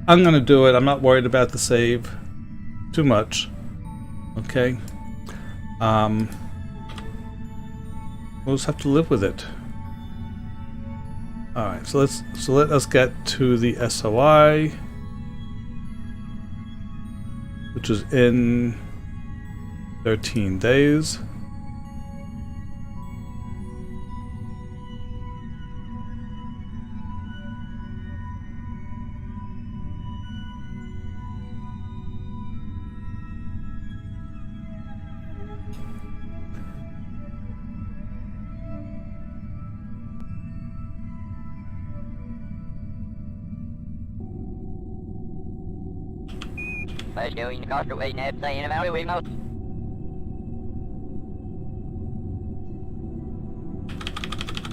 I'm gonna do it. I'm not worried about the save too much. Okay. We'll just have to live with it. Alright, so let us get to the SOI, which is in 13 days.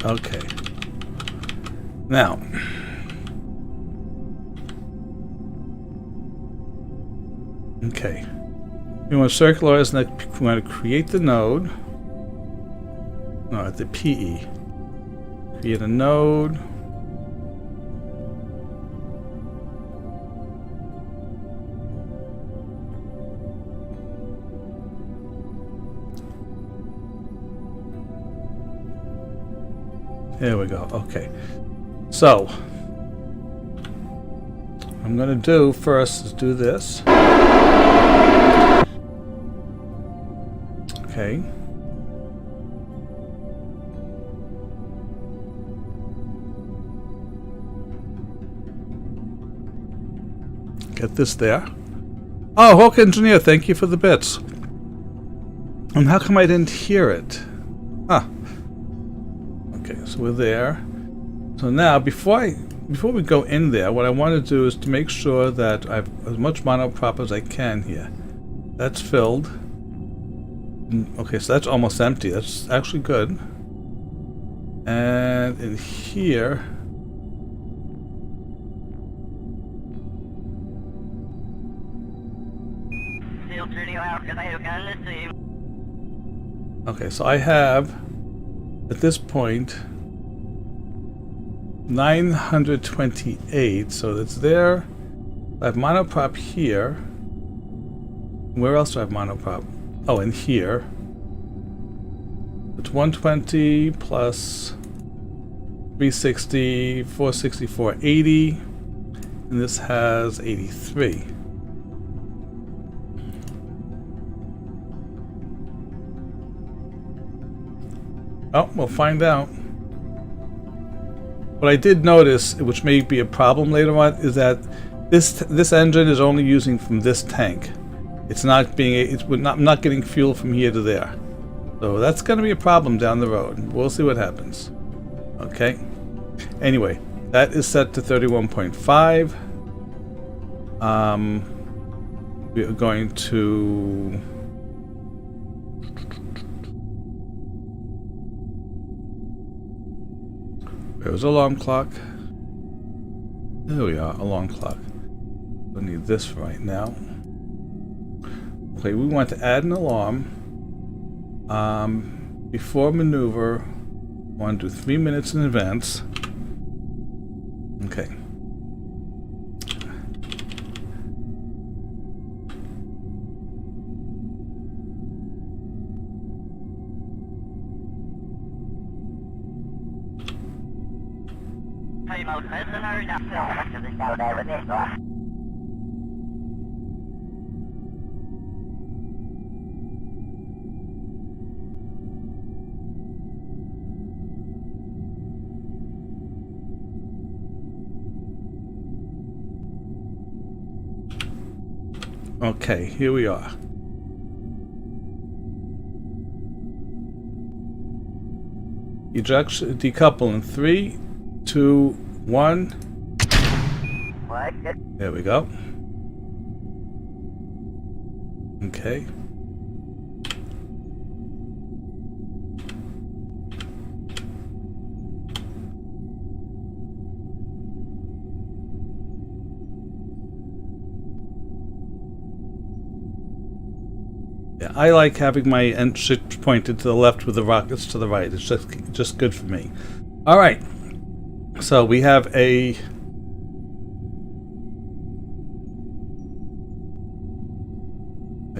Okay. Now, okay. We want to circularize, and we want to create the node. No, at the PE. Create a node. There we go. Okay. So, what I'm going to do first is do this. Okay. Get this there. Oh, Hawk Engineer, thank you for the bits. And how come I didn't hear it? Huh. Okay, so we're there. So now, before we go in there, what I want to do is to make sure that I have as much monoprop as I can here. That's filled. Okay, so that's almost empty. That's actually good. And in here, okay, so I have at this point 928, so that's there. I have monoprop here. Where else do I have monoprop? Oh, in here. It's 120 plus 360, 460, 480, and this has 83. Oh, we'll find out. What I did notice, which may be a problem later on, is that this engine is only using from this tank. It's not being. I'm not getting fuel from here to there. So that's going to be a problem down the road. We'll see what happens. Okay. Anyway, that is set to 31.5. We are going to. There's alarm clock. There we are, alarm clock. We need this right now. Okay, we want to add an alarm. Before maneuver, I want to do 3 minutes in advance. Okay. Okay, here we are. Ejection, decouple in 3, 2, 1. There we go. Okay. Yeah, I like having my ship pointed to the left with the rockets to the right. It's just good for me. All right. So we have a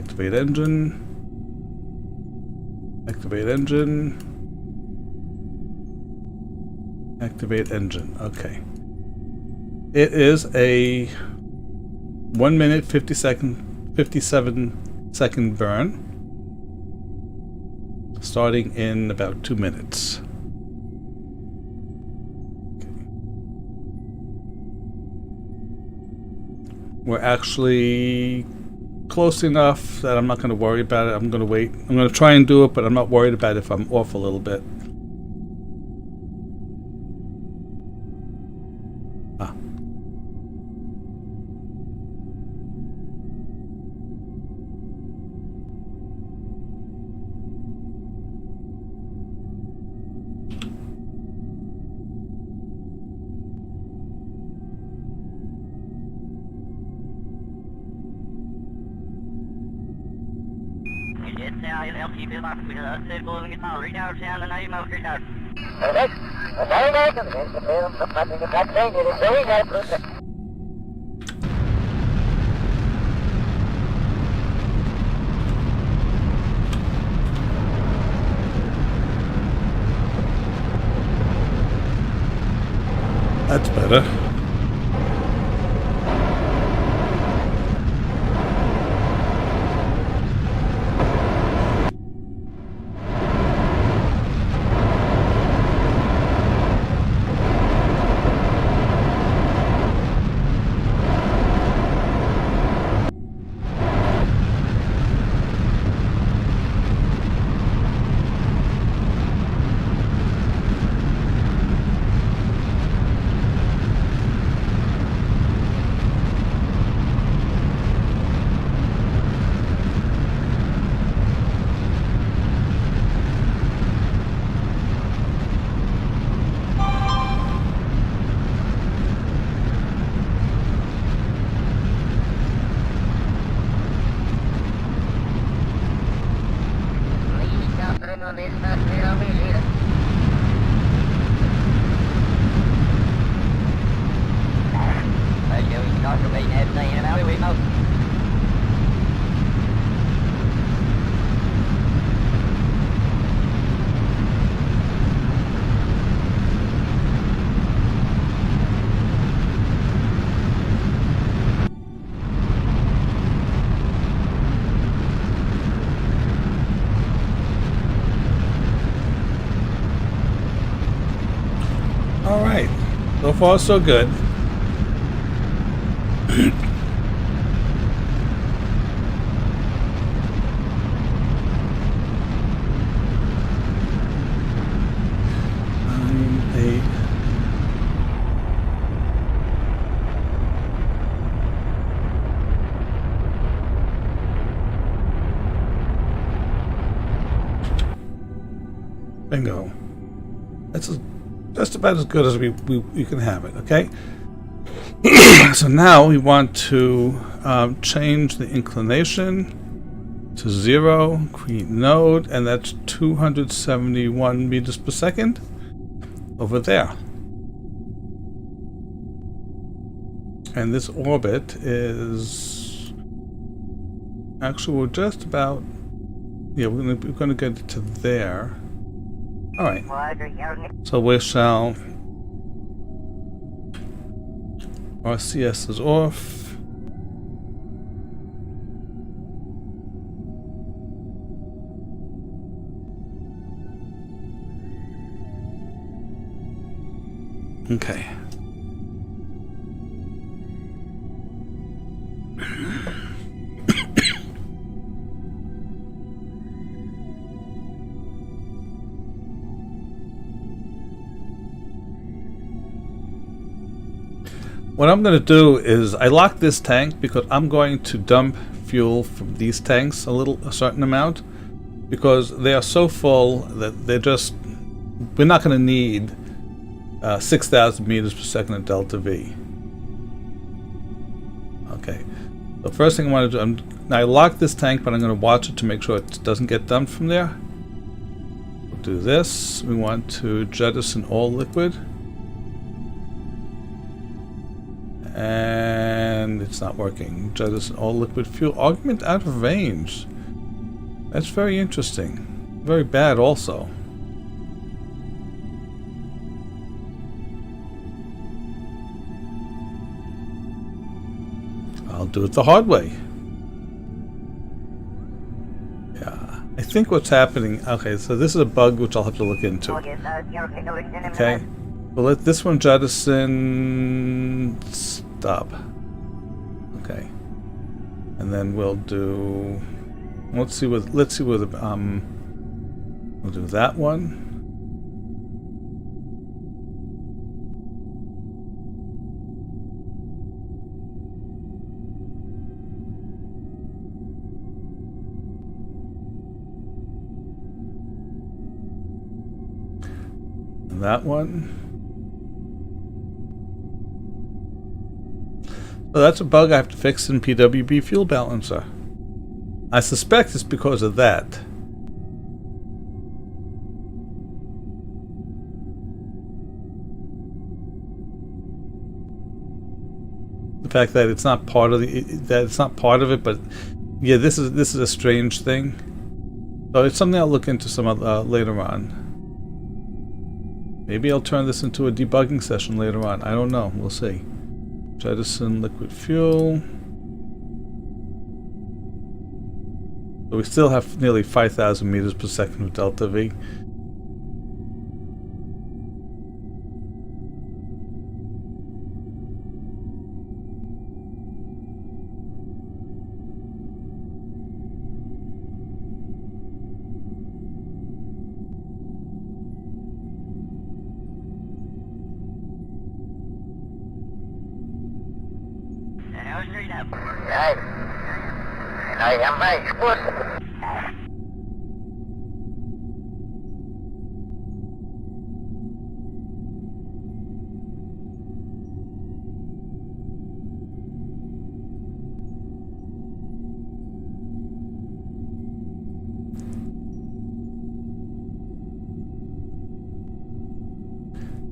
Activate engine. Activate engine. Activate engine. Okay. It is a 1 minute 57-second burn, starting in about 2 minutes. We're actually close enough that I'm not going to worry about it. I'm going to wait. I'm going to try and do it, but I'm not worried about it if I'm off a little bit. That's better. All right, so far so good. Bingo. That's just about as good as we can have it, okay? So now we want to change the inclination to 0, create node, and that's 271 meters per second over there. And this orbit is actually, we're just about, yeah, we're gonna get it to there. All right. So we shall. RCS is off. Okay. What I'm going to do is I lock this tank because I'm going to dump fuel from these tanks a certain amount, because they are so full that we're not going to need 6,000 meters per second at delta V. Okay, the first thing I want to do, now I lock this tank, but I'm going to watch it to make sure it doesn't get dumped from there. We'll do this. We want to jettison all liquid. And and it's not working. Jettison all liquid fuel. Augment out of range. That's very interesting. Very bad also. I'll do it the hard way. Yeah, I think what's happening... Okay, so this is a bug which I'll have to look into. Okay, we'll let this one jettison... Stop. Okay. And then we'll do... Let's see where the... We'll do that one. That one. So that's a bug I have to fix in PWB fuel balancer. I suspect it's because of that. The fact that it's not part of it, but yeah, this is a strange thing. So it's something I'll look into some other later on. Maybe I'll turn this into a debugging session later on. I don't know. We'll see. Jettison liquid fuel. So we still have nearly 5,000 meters per second of delta V.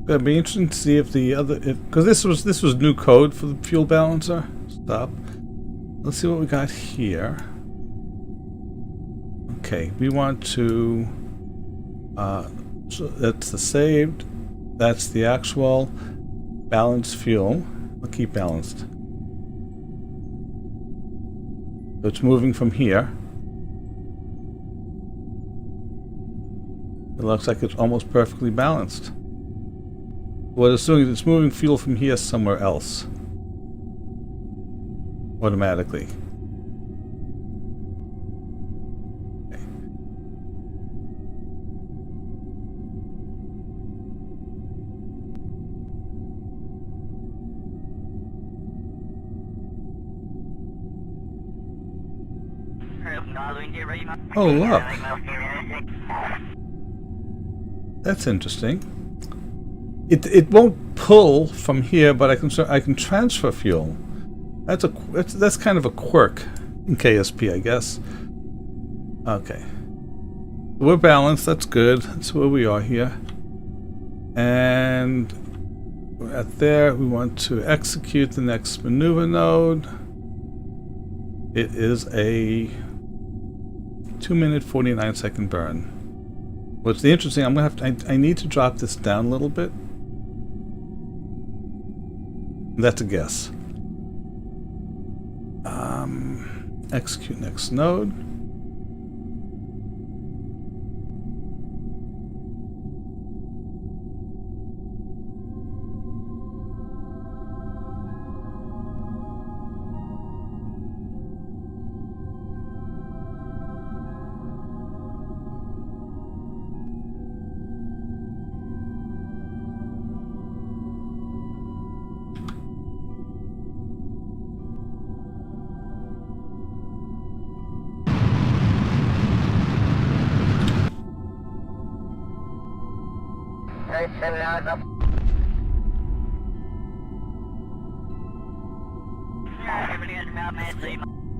It'd be interesting to see if the other, because this was new code for the fuel balancer. Stop. Let's see what we got here. Okay, we want to. So that's the saved. That's the actual balanced fuel. We'll keep balanced. So it's moving from here. It looks like it's almost perfectly balanced. What it's doing is it's moving fuel from here somewhere else. Automatically. Okay. Oh, look. That's interesting. It won't pull from here, but I can transfer fuel. That's kind of a quirk in KSP, I guess. Okay, we're balanced. That's good. That's where we are here, and we're at there. We want to execute the next maneuver node. It is a 2-minute 49-second burn. What's the interesting? I'm gonna have to. I need to drop this down a little bit. That's a guess. Execute next node.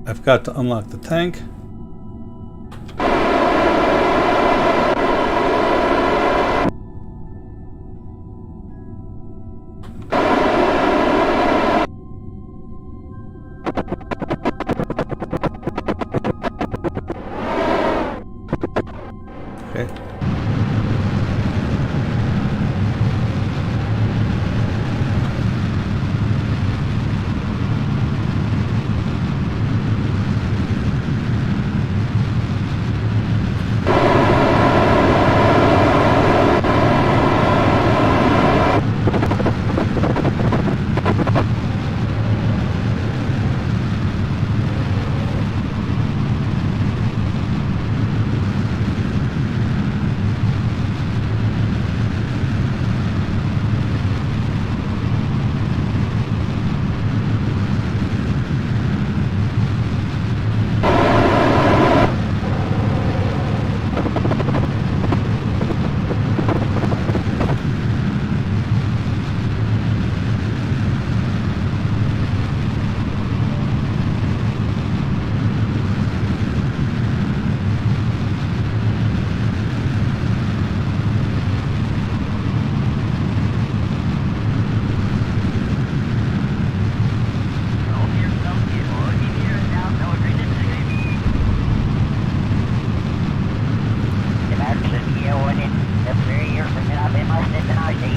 I've got to unlock the tank.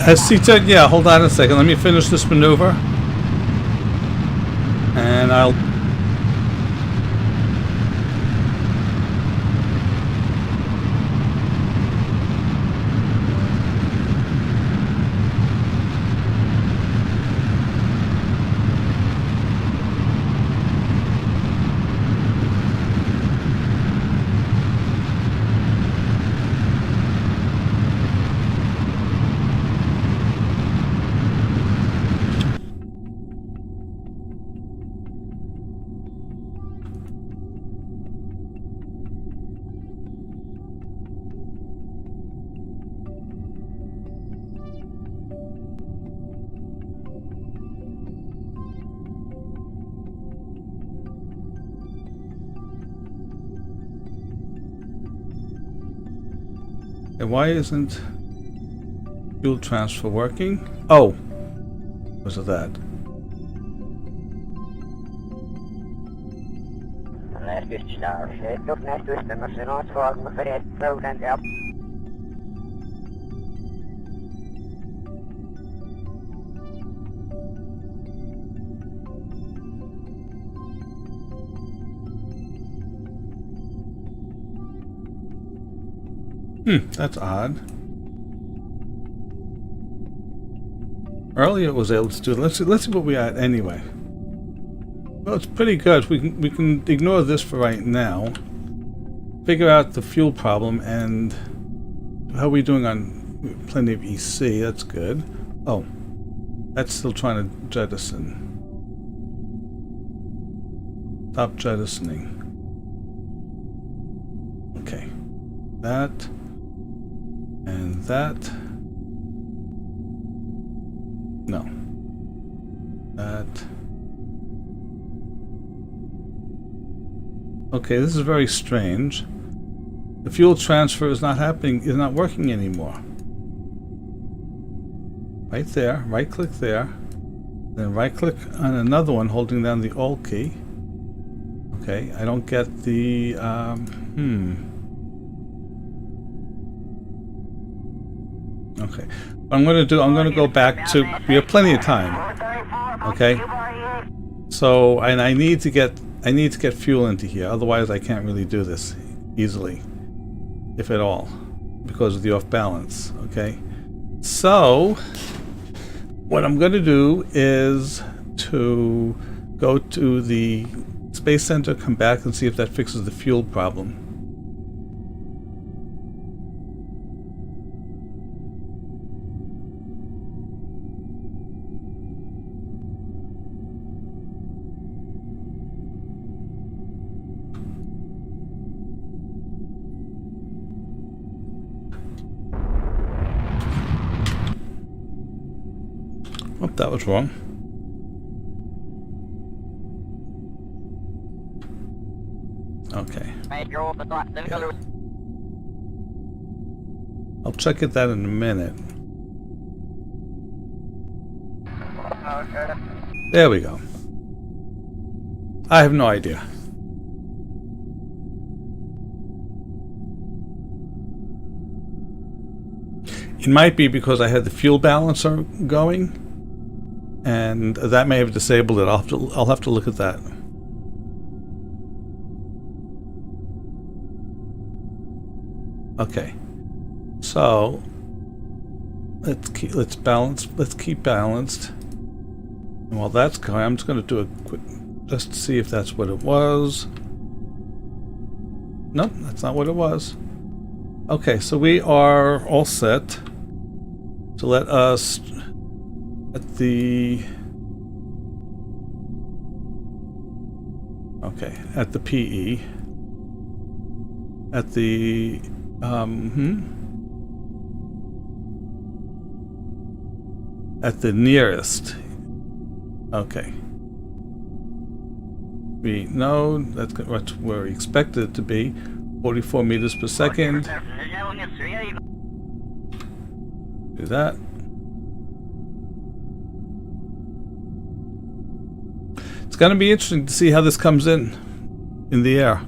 ST-10, yeah, hold on a second. Let me finish this maneuver. And I'll... And why isn't fuel transfer working? Oh, because of that. That's odd. Earlier it was able to do it. Let's see what we had anyway. Well, it's pretty good. We can ignore this for right now. Figure out the fuel problem and how are we doing on plenty of EC. That's good. Oh, that's still trying to jettison. Stop jettisoning. Okay, that. And that. No. That. Okay, this is very strange. The fuel transfer is not happening, is not working anymore. Right there, right click there. Then right click on another one holding down the Alt key. Okay, I don't get the, Okay, what I'm going to go back to, we have plenty of time, okay? So, and I need to get fuel into here, otherwise I can't really do this easily, if at all, because of the off balance, okay? So, what I'm going to do is to go to the Space Center, come back and see if that fixes the fuel problem. Oh, that was wrong. Okay. Yeah. I'll check it that in a minute. There we go. I have no idea. It might be because I had the fuel balancer going. And that may have disabled it. I'll have to look at that. Okay. So let's keep balanced. And while that's going, I'm just going to do a quick just to see if that's what it was. Nope, that's not what it was. Okay, so we are all set. So let us at the at the PE at the at the nearest. Okay, we know that's what we expected it to be, 44 meters per second. Do that. It's going to be interesting to see how this comes in the air.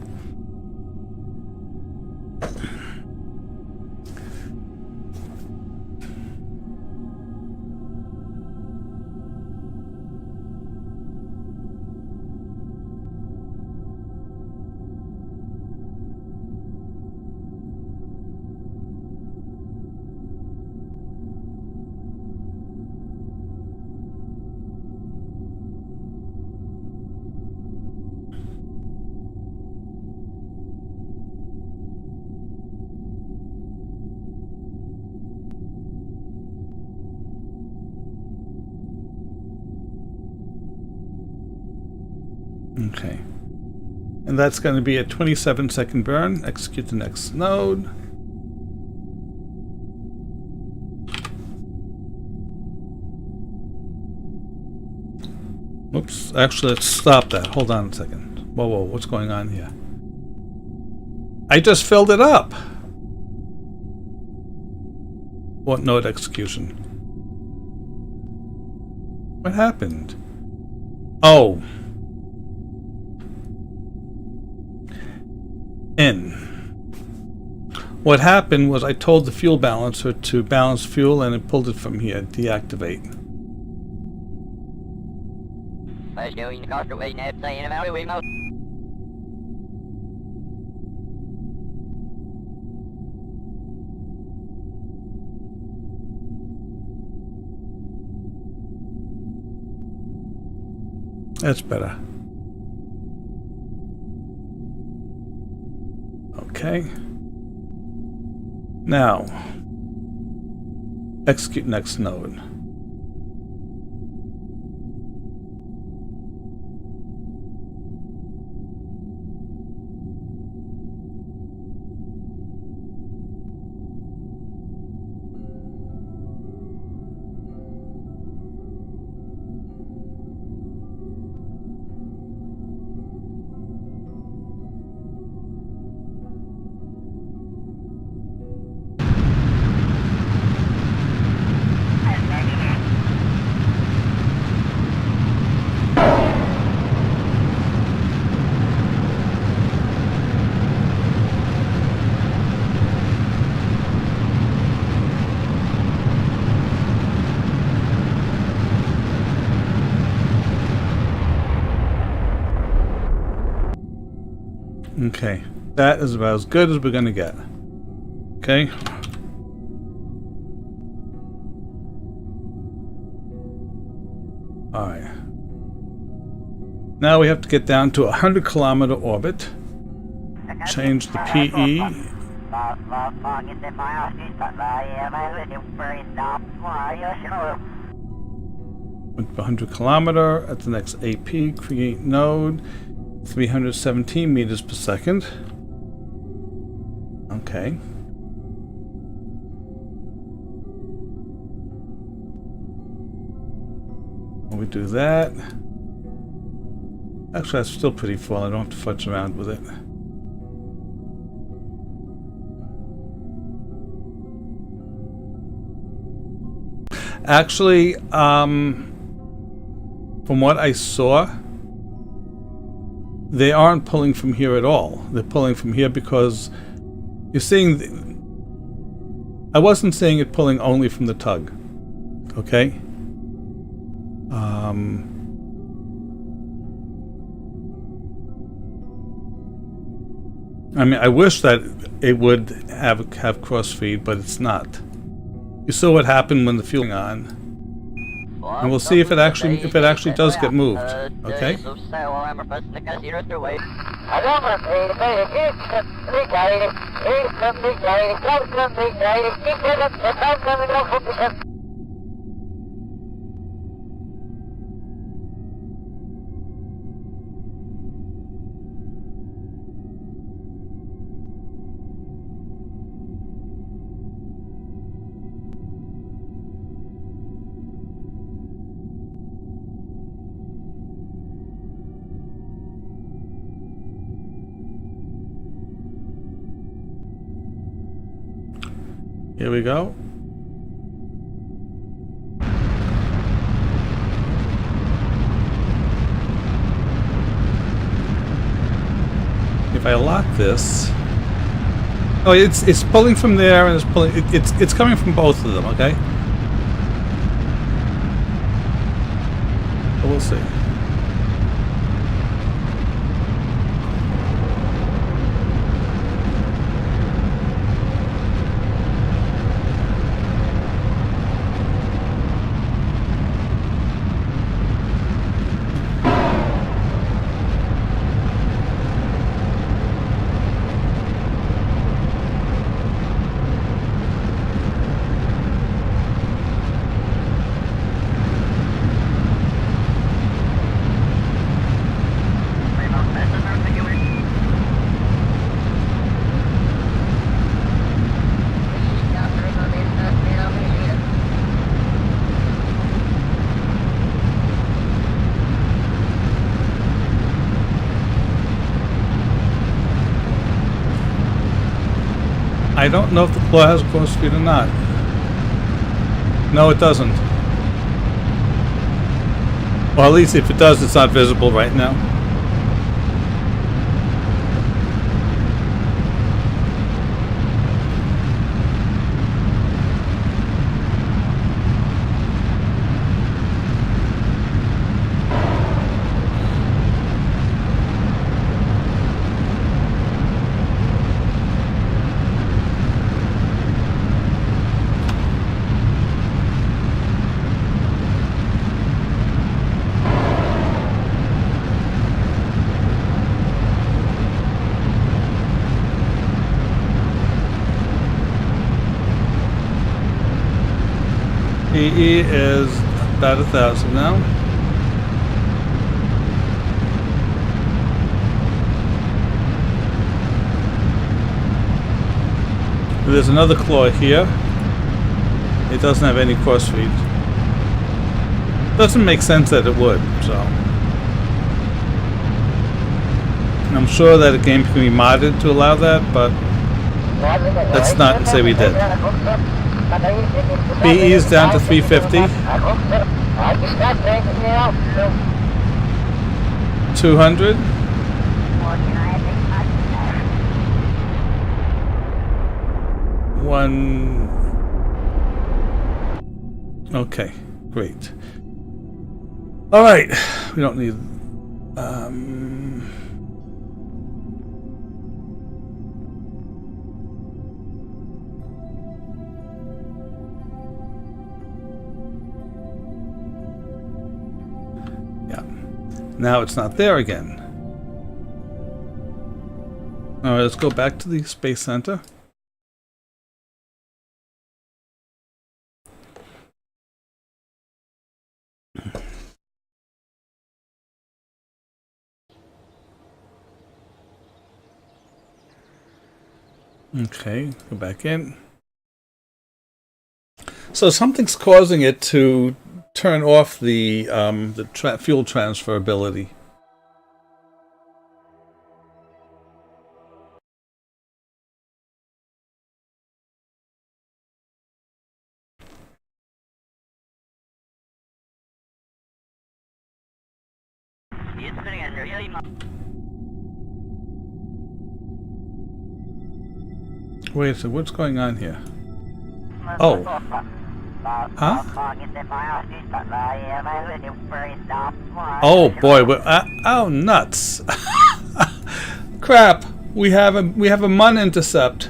Okay. And that's going to be a 27-second burn. Execute the next node. Oops. Actually, let's stop that. Hold on a second. Whoa, whoa. What's going on here? I just filled it up. What node execution? What happened? Oh. N. What happened was I told the fuel balancer to balance fuel and it pulled it from here. Deactivate. That's better. Okay. Now, execute next node. Okay, that is about as good as we're gonna get. Okay. Alright. Now we have to get down to a 100-kilometer orbit. Change the PE. With 100-kilometer at the next AP, create node. 317 meters per second. Okay. When we do that, actually that's still pretty full. I don't have to fudge around with it. Actually, from what I saw, they aren't pulling from here at all. They're pulling from here because you're seeing... I wasn't seeing it pulling only from the tug. Okay? I mean, I wish that it would have cross feed, but it's not. You saw what happened when the fueling on. And we'll see if it actually does get moved. Okay? Here we go. If I lock this, oh, it's pulling from there and it's pulling. It's coming from both of them. Okay. But we'll see. I don't know if the claw has a course speed or not. No, it doesn't. Or at least if it does, it's not visible right now. PE is about 1,000 now. There's another claw here. It doesn't have any cross feed. Doesn't make sense that it would, so. I'm sure that a game can be modded to allow that, but let's not say we did. PE is down to 350. 200. One. Okay, great. All right, we don't need. Yeah, now it's not there again. All right, let's go back to the Space Center. Okay, go back in. So something's causing it to turn off the fuel transferability. Wait, so what's going on here? Oh. Huh? Oh boy, oh nuts. Crap. We have a Mun intercept.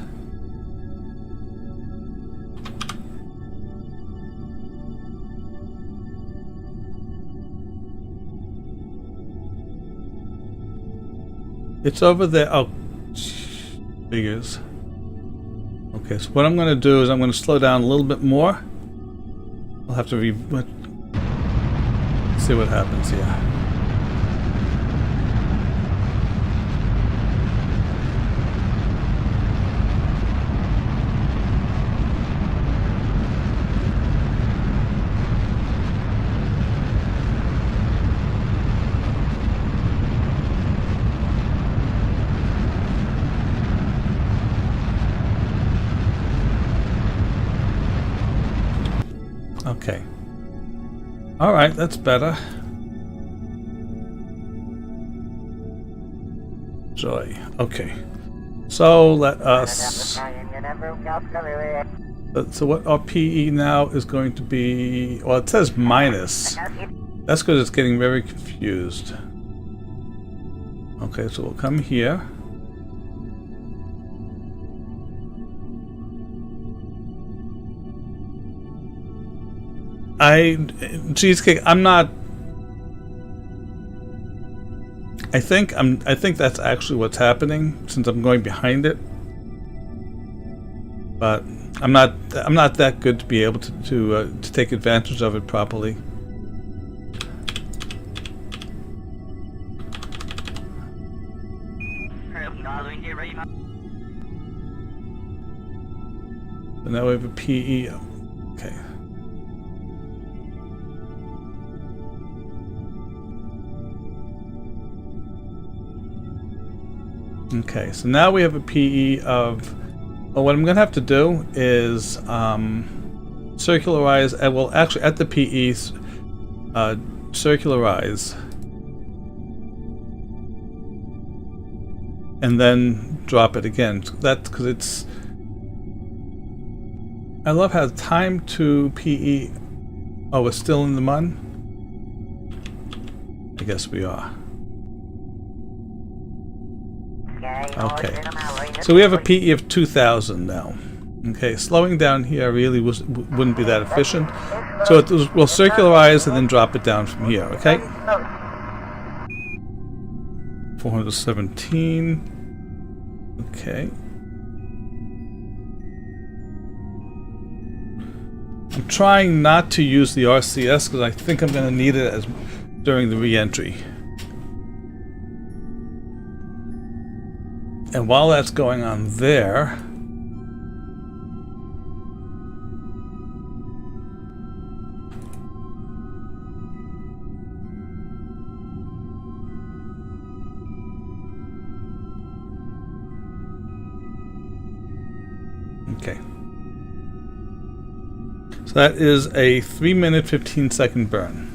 It's over there. Oh, figures. Okay, so what I'm going to do is I'm going to slow down a little bit more. I'll have to see what happens here. Okay. All right, that's better. Joy. Okay. So let us. So what our PE now is going to be? Well, it says minus. That's because it's getting very confused. Okay, so we'll come here. Cheesecake, I'm not. I think that's actually what's happening since I'm going behind it. But I'm not that good to be able to take advantage of it properly. So now we have a PE. Okay. Okay, so now we have a PE of Well, what I'm going to have to do is circularize, well, actually at the PEs, circularize, and then drop it again. That's because it's... I love how time to PE... Oh, we're still in the MUN? I guess we are. Okay, so we have a PE of 2,000 now. Okay, slowing down here really wouldn't be that efficient. So we'll circularize and then drop it down from here, okay? 417. Okay. I'm trying not to use the RCS because I think I'm going to need it during the re-entry. And while that's going on there, okay. So that is a 3-minute 15-second burn.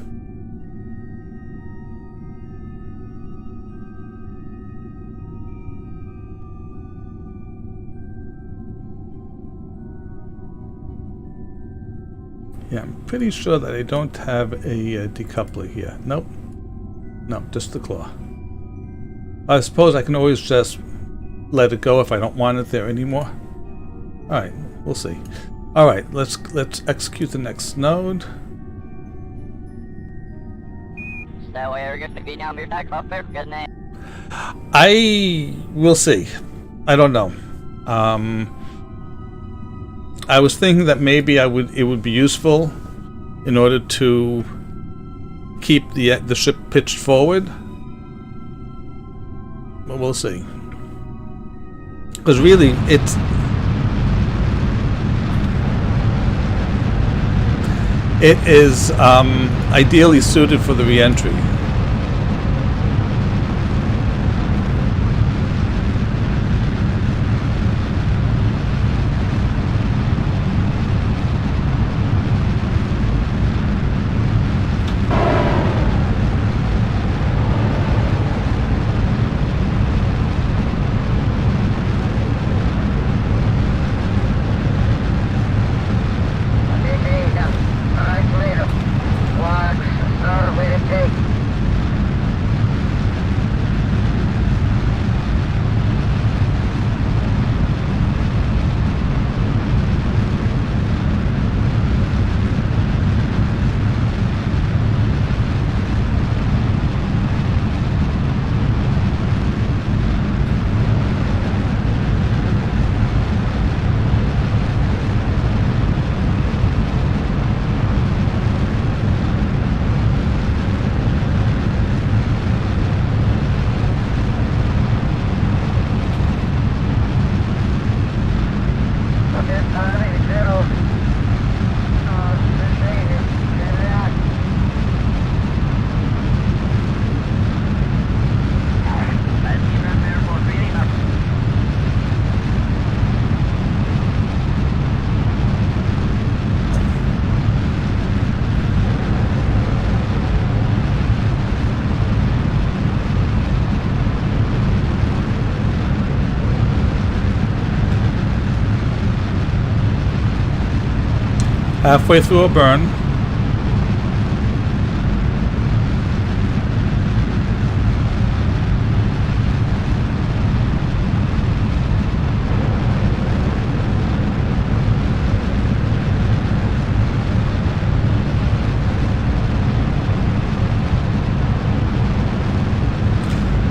Yeah, I'm pretty sure that I don't have a decoupler here. Nope. No, just the claw. I suppose I can always just let it go if I don't want it there anymore. Alright, we'll see. Alright, let's execute the next node. I will see. I don't know. I was thinking that maybe it would be useful in order to keep the ship pitched forward. But we'll see. Because really, it is ideally suited for the re-entry. Halfway through a burn.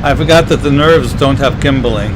I forgot that the nerves don't have gimbaling.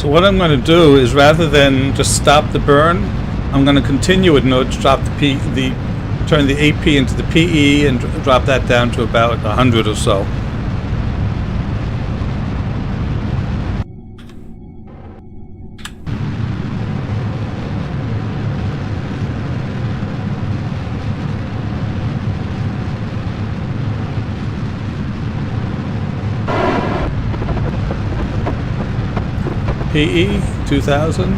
So what I'm going to do is, rather than just stop the burn, I'm going to continue it in order to drop turn the AP into the PE and drop that down to about 100 or so. PE 2000.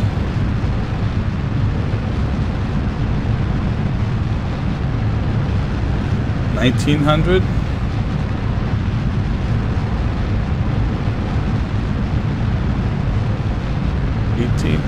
$1,900. $18.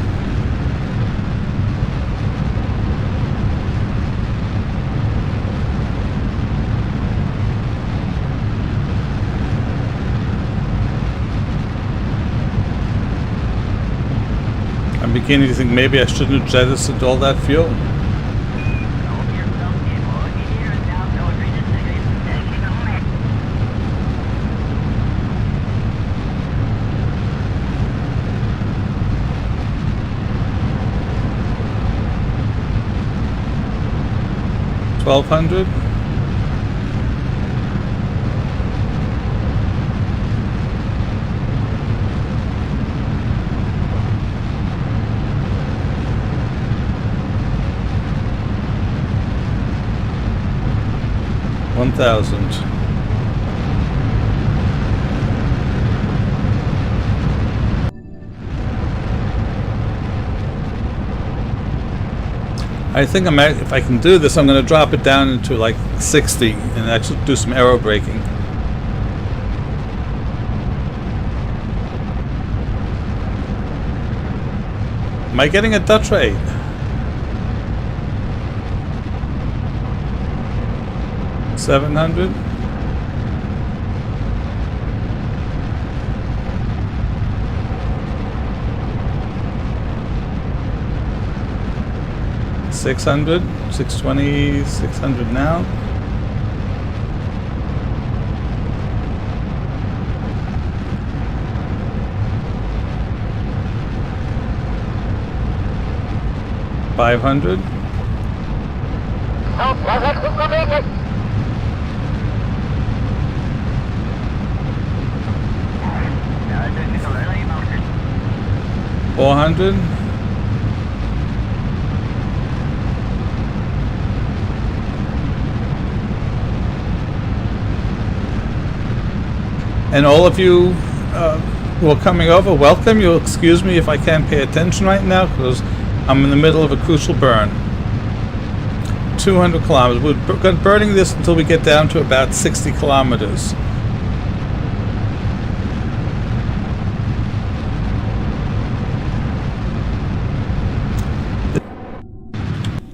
I'm beginning to think maybe I shouldn't have jettisoned all that fuel. $1,200. $1,000. I think if I can do this, I'm going to drop it down into like 60 and actually do some aero braking. Am I getting a Dutch rate? $700. $600, $620, $600 now. $500. $400. And all of you who are coming over, welcome. You'll excuse me if I can't pay attention right now because I'm in the middle of a crucial burn. 200 kilometers. We're burning this until we get down to about 60 kilometers.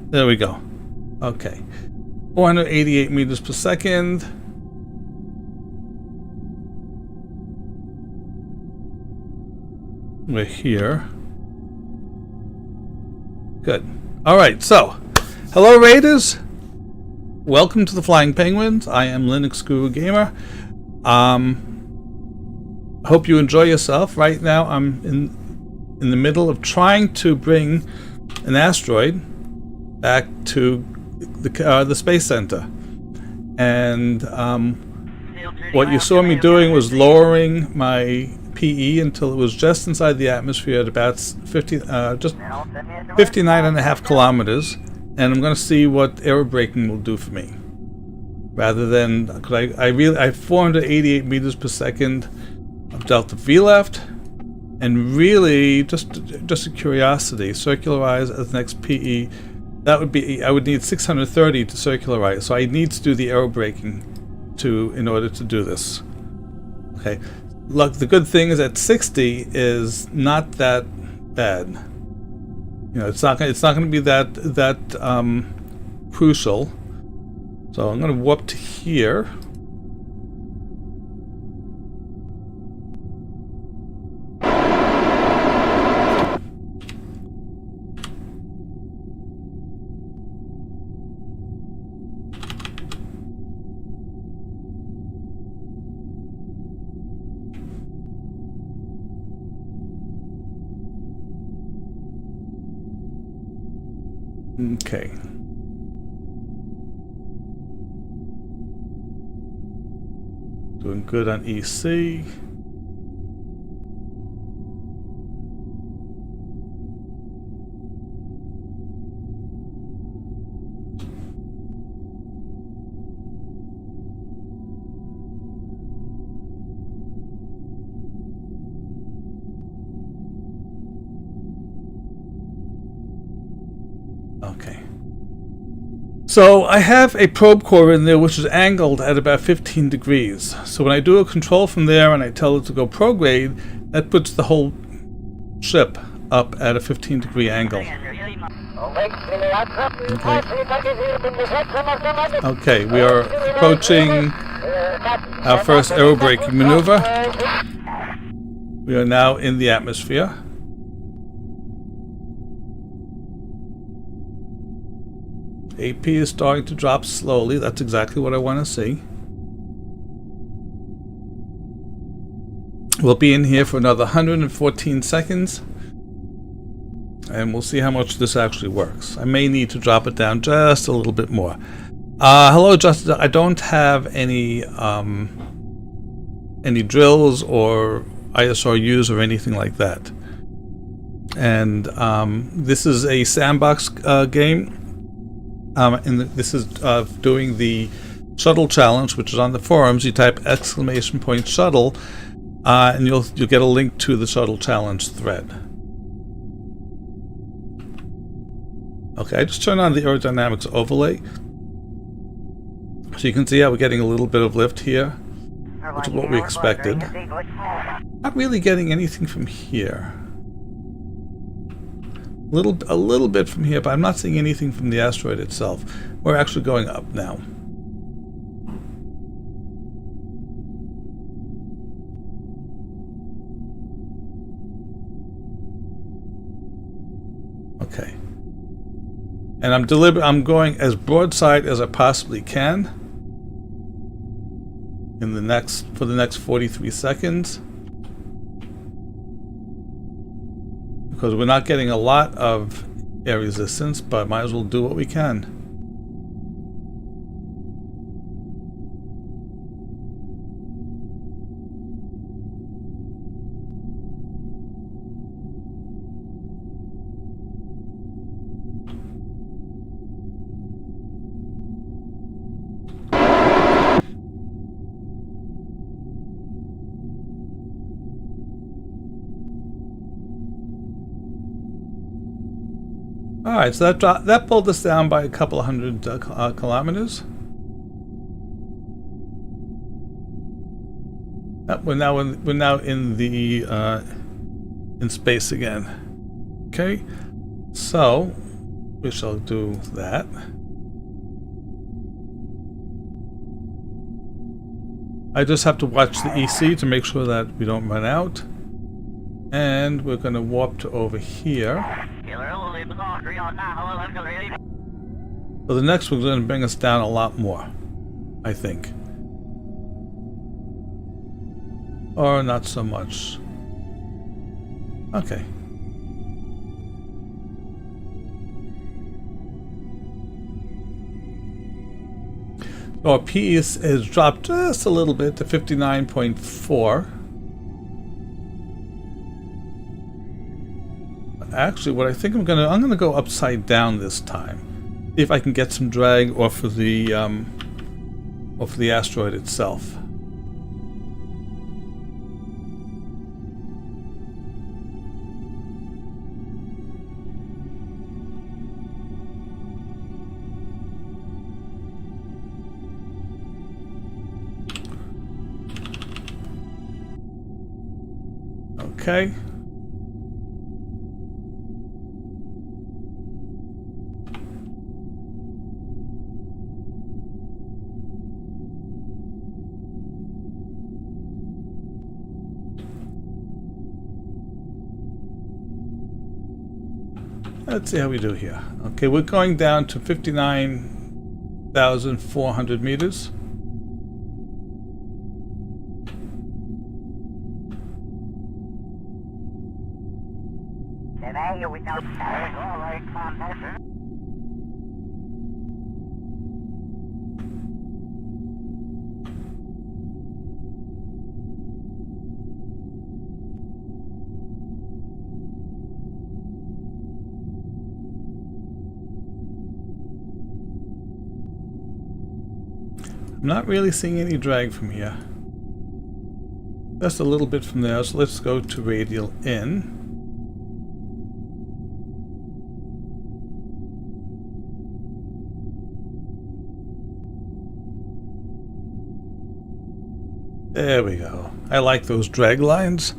There we go. Okay. 488 meters per second. We're here. Good. All right. So, hello, Raiders. Welcome to the Flying Penguins. I am Linux Guru Gamer. Hope you enjoy yourself. Right now, I'm in the middle of trying to bring an asteroid back to the Space Center, and what you saw me doing was lowering my PE until it was just inside the atmosphere at about just 59.5 kilometers, and I'm going to see what aero braking will do for me. Rather than, I have 488 meters per second of delta V left, and really just a curiosity, circularize as the next PE. That would be, I would need 630 to circularize, so I need to do the aero braking in order to do this. Okay, look, the good thing is at 60 is not that bad. You know, it's not going to be that crucial. So I'm going to warp to here. Okay. Doing good on EC. Okay. So I have a probe core in there which is angled at about 15 degrees. So when I do a control from there and I tell it to go prograde, that puts the whole ship up at a 15-degree angle. Okay, we are approaching our first aerobraking maneuver. We are now in the atmosphere. AP is starting to drop slowly. That's exactly what I want to see. We'll be in here for another 114 seconds. And we'll see how much this actually works. I may need to drop it down just a little bit more. Hello, Justin. I don't have any drills or ISRUs or anything like that. And this is a sandbox game. This is doing the shuttle challenge, which is on the forums. You type !shuttle, and you'll get a link to the shuttle challenge thread. Okay, I just turned on the aerodynamics overlay, so you can see how we're getting a little bit of lift here, which is what we expected. Not really getting anything from here. A little bit from here, but I'm not seeing anything from the asteroid itself. We're actually going up now. Okay. And I'm going as broadside as I possibly can for the next 43 seconds. Because we're not getting a lot of air resistance, but might as well do what we can. All right, so that pulled us down by a couple of hundred kilometers. We're now in the in space again. Okay, so we shall do that. I just have to watch the EC to make sure that we don't run out. And we're going to warp to over here. So the next one's going to bring us down a lot more, I think. Or not so much. Okay. So our P has dropped just a little bit to 59.4. Actually, what I think I'm gonna go upside down this time. See if I can get some drag off of the asteroid itself. Okay. Let's see how we do here. Okay, we're going down to 59,400 meters. I'm not really seeing any drag from here. Just a little bit from there, so let's go to radial in. There we go. I like those drag lines.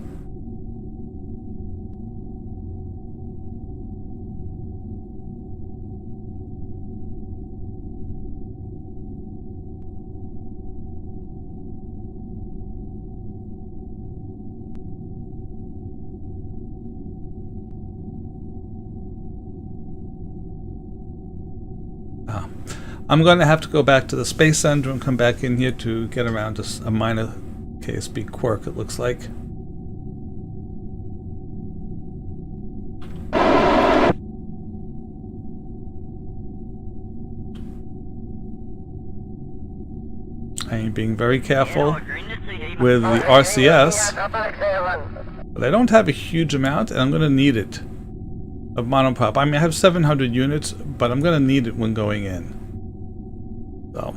I'm going to have to go back to the Space Center and come back in here to get around to a minor KSB quirk, it looks like. I am being very careful with the RCS, but I don't have a huge amount, and I'm going to need it of monoprop. I mean, I have 700 units, but I'm going to need it when going in. So.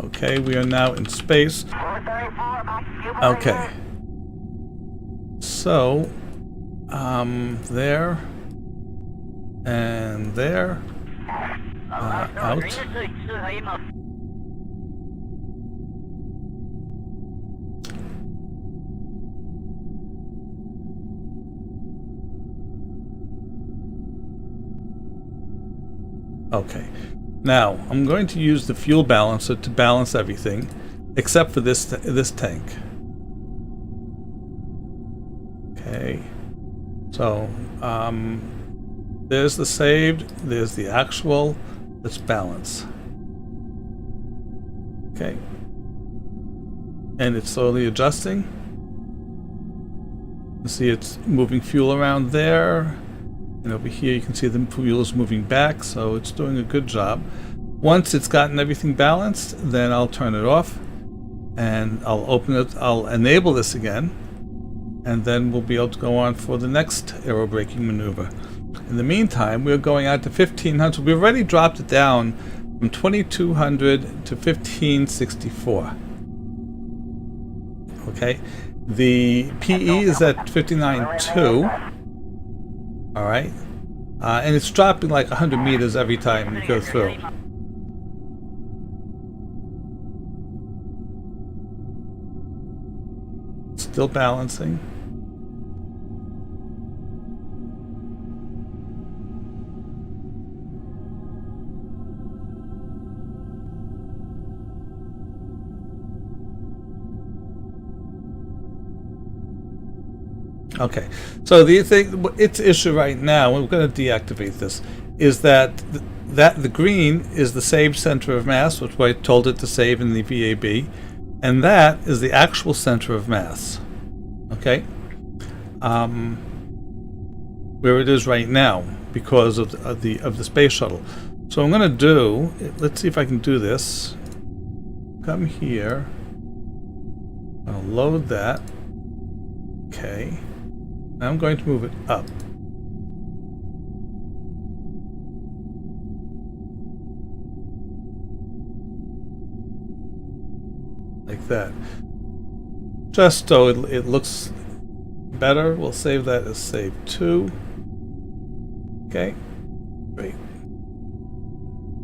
Okay, we are now in space. Okay. So, there and there, out. Okay, now I'm going to use the fuel balancer to balance everything, except for this tank. Okay, so there's the saved, there's the actual. Let's balance. Okay, and it's slowly adjusting. You see it's moving fuel around there. And over here you can see the fuel is moving back, so it's doing a good job. Once it's gotten everything balanced, then I'll turn it off and I'll open it, I'll enable this again, and then we'll be able to go on for the next aerobraking maneuver. In the meantime, we're going out to 1500. We've already dropped it down from 2200 to 1564. Okay, the PE is at 59.2. All right, and it's dropping like 100 meters every time you go through. Still balancing. Okay, so its issue right now, we're going to deactivate this, is that the green is the saved center of mass, which I told it to save in the VAB, and that is the actual center of mass. Okay, where it is right now because of the space shuttle. So I'm going to do. Let's see if I can do this. Come here. I'll load that. Okay. Now I'm going to move it up. Like that. Just so it looks better, we'll save that as save 2. Okay, great.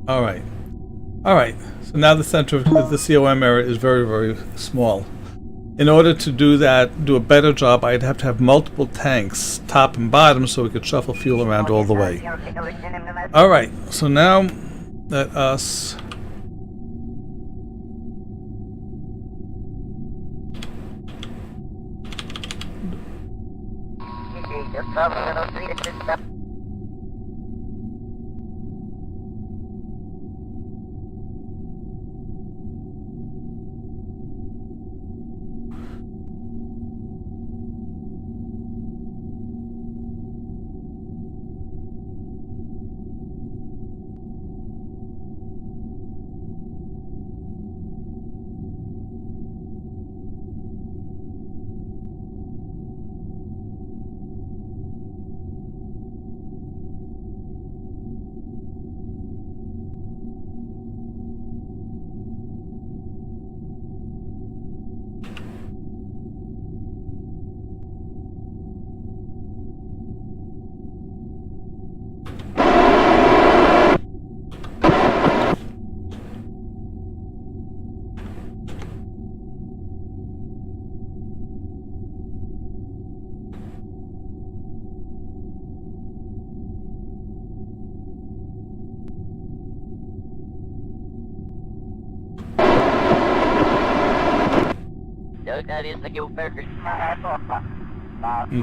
Alright. Alright, so now the center of the COM area is very, very small. In order to do that, do a better job, I'd have to have multiple tanks, top and bottom, so we could shuffle fuel around all the way. Alright, so now let us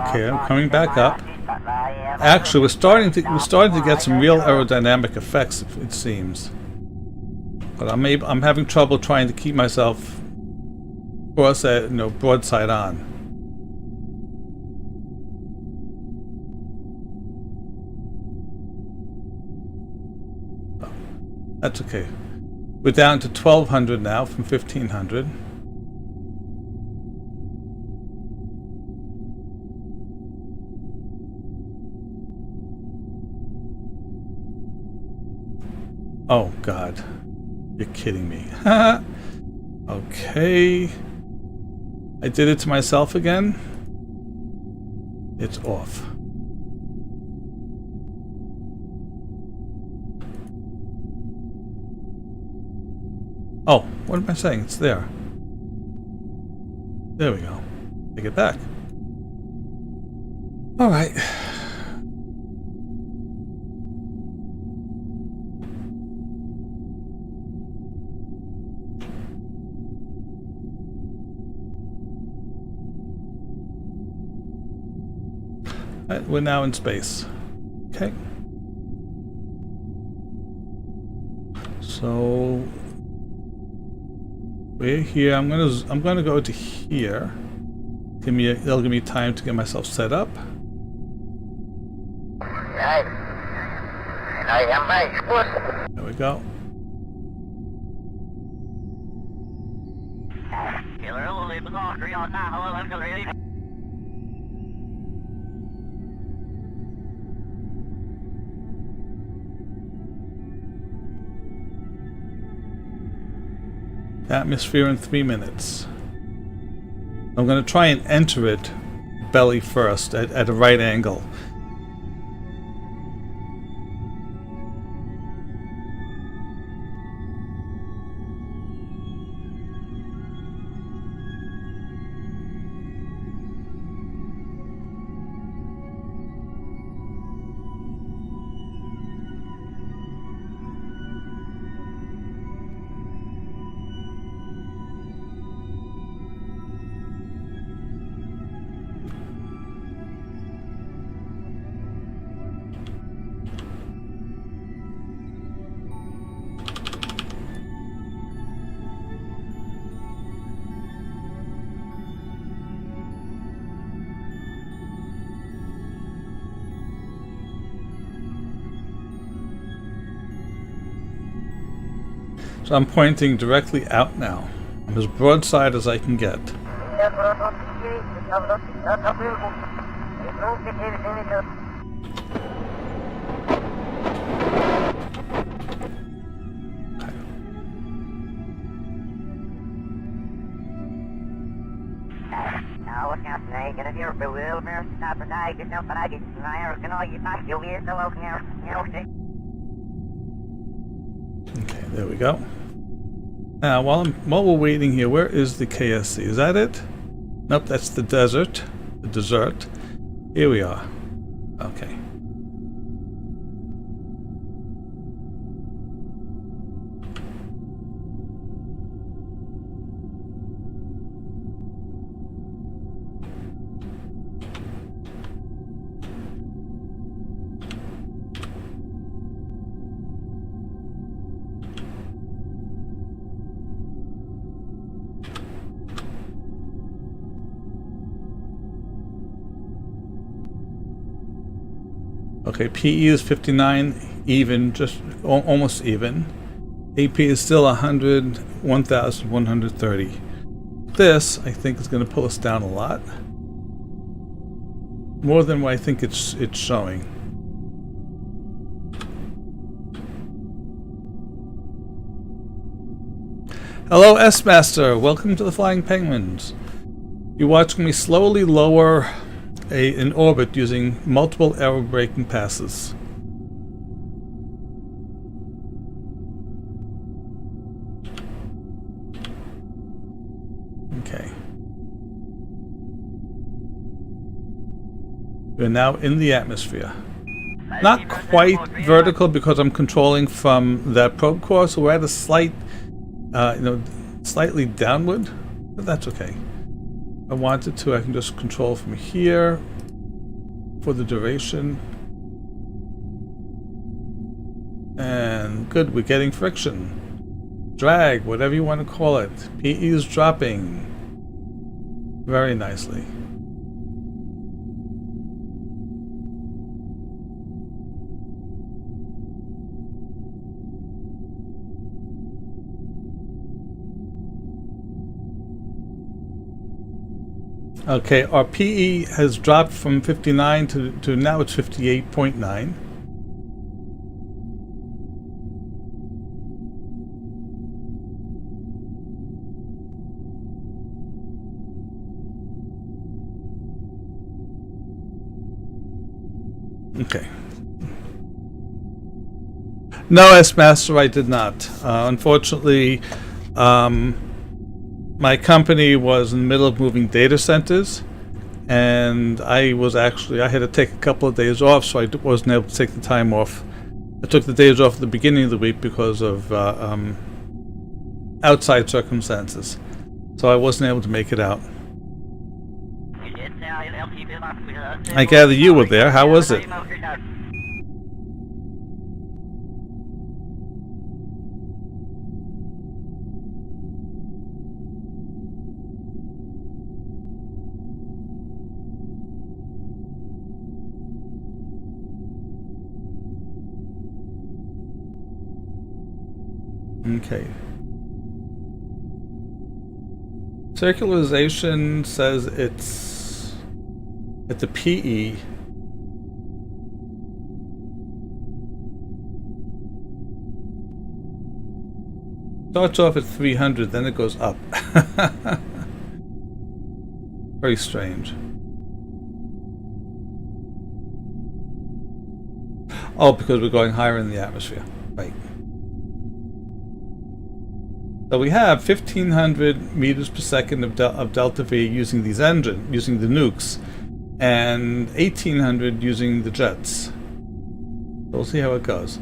Okay, I'm coming back up. Actually, we're starting to get some real aerodynamic effects, it seems. But I'm having trouble trying to keep myself broadside on. Oh, that's okay. We're down to 1200 now from 1500. Oh God, you're kidding me. Okay. I did it to myself again. It's off. Oh, what am I saying? It's there. There we go. Take it back. All right. We're now in space. Okay. So we're here. I'm gonna go to here. It'll give me time to get myself set up. There we go. Atmosphere in 3 minutes. I'm going to try and enter it belly first at a right angle. So I'm pointing directly out now. I'm as broadside as I can get. Okay, there we go. Now, while we're waiting here, where is the KSC? Is that it? Nope, that's the desert. The dessert. Here we are. Okay. Okay, PE is 59, even, just almost even. AP is still 100, 1,130. This, I think, is going to pull us down a lot. More than what I think it's showing. Hello, S-Master. Welcome to the Flying Penguins. You're watching me slowly lower an orbit using multiple aero braking passes. Okay. We're now in the atmosphere. Not quite vertical because I'm controlling from that probe core, so we're at a slight, slightly downward, but that's okay. I wanted to, I can just control from here for the duration. And good, we're getting friction. Drag, whatever you want to call it. PE is dropping very nicely. Okay, our PE has dropped from 59 to now it's 58.9. Okay. No, S-Master, I did not. Unfortunately, my company was in the middle of moving data centers, and I had to take a couple of days off, so I wasn't able to take the time off. I took the days off at the beginning of the week because of outside circumstances, so I wasn't able to make it out. I gather you were there. How was it? Okay. Circularization says it's at the PE. Starts off at 300, then it goes up. Very strange. Oh, because we're going higher in the atmosphere. Right. So we have 1,500 meters per second of delta V using these engines, using the nukes, and 1,800 using the jets. So we'll see how it goes.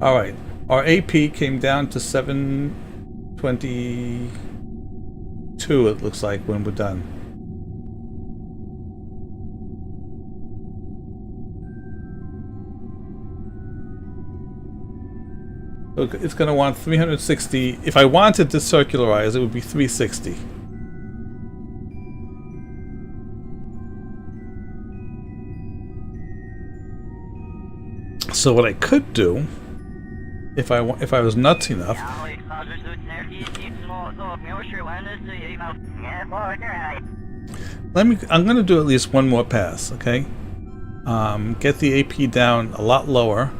All right, our AP came down to 722. It looks like when we're done. It's going to want 360. If I wanted to circularize, it would be 360. So what I could do, if I was nuts enough, I'm going to do at least one more pass, okay? Get the AP down a lot lower.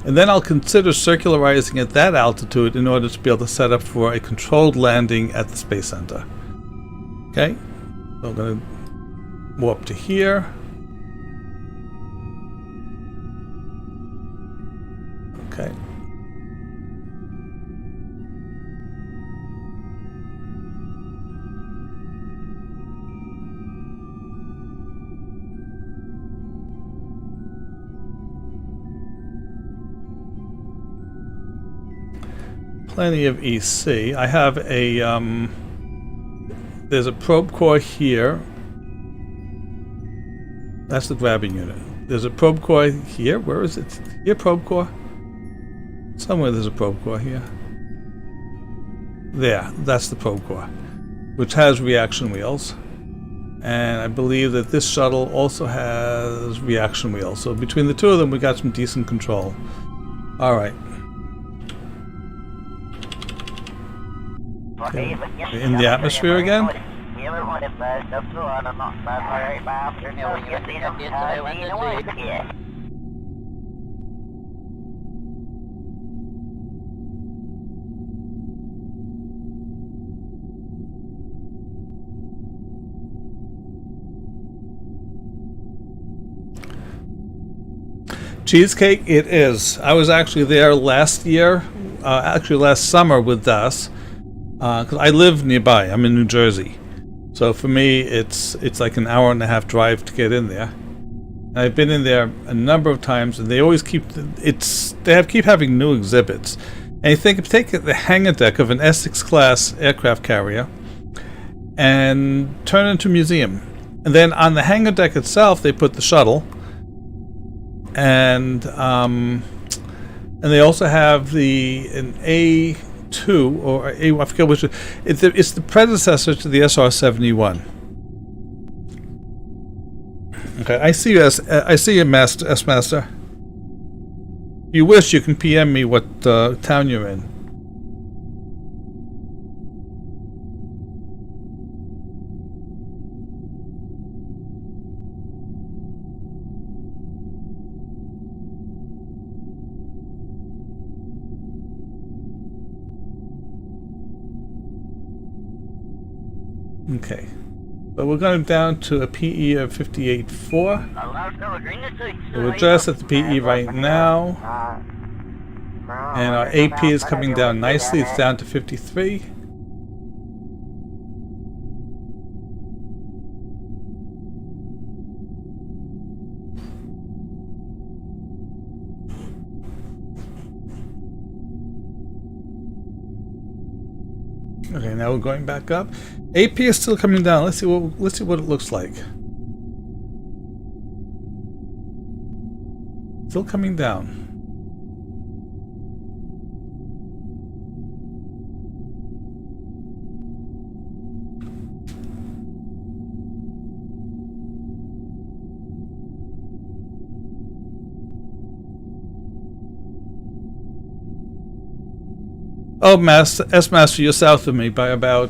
And then I'll consider circularizing at that altitude in order to be able to set up for a controlled landing at the Space Center. Okay? So I'm going to warp to here. Okay. Plenty of EC. I have a there's a probe core here. That's the grabbing unit. There's a probe core here. Where is it? Here, probe core. Somewhere there's a probe core here. There, that's the probe core, which has reaction wheels. And I believe that this shuttle also has reaction wheels. So between the two of them, we got some decent control. All right. Okay. In the atmosphere again? Cheesecake, it is. I was actually there last year, last summer with Das. Because I live nearby. I'm in New Jersey, so for me it's like an hour and a half drive to get in there. And I've been in there a number of times, and they always keep having new exhibits. And you think take the hangar deck of an Essex class aircraft carrier and turn it into a museum. And then on the hangar deck itself, they put the shuttle, and they also have an A2 or I forget which. It's the predecessor to the SR-71. Okay, I see you, Master S-Master. If you wish, you can PM me what town you're in. Okay, but we're going down to a PE of 58.4. We're just at the PE right now, and our AP is coming down nicely. It's down to 53. Okay, now we're going back up. AP is still coming down. Let's see what it looks like. Still coming down. Oh, S-Master, you're south of me by about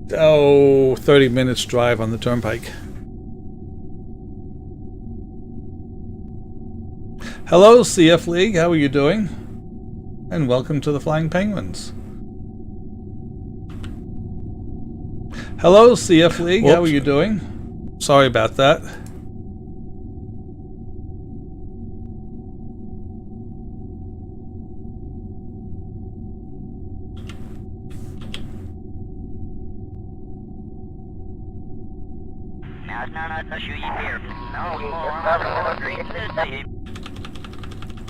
30 minutes drive on the turnpike. Hello, CF League, how are you doing? And welcome to the Flying Penguins. Hello, CF League, how are you doing? Sorry about that.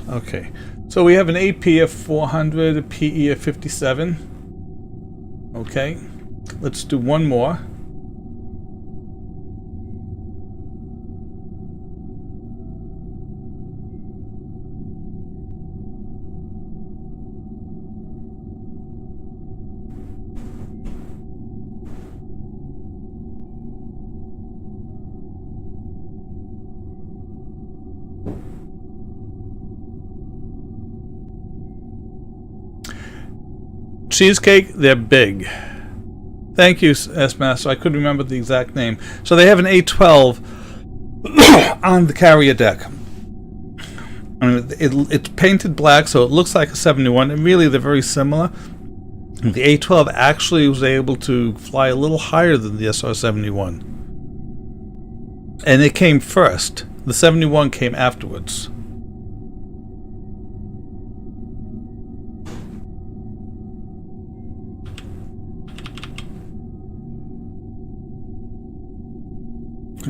Okay, so we have an AP of 400, a PE of 57. Okay, let's do one more. Cheesecake, they're big. Thank you, S-Master. I couldn't remember the exact name. So they have an A12 on the carrier deck. I mean, it's painted black, so it looks like a 71, and really they're very similar. The A12 actually was able to fly a little higher than the SR-71. And it came first. The 71 came afterwards.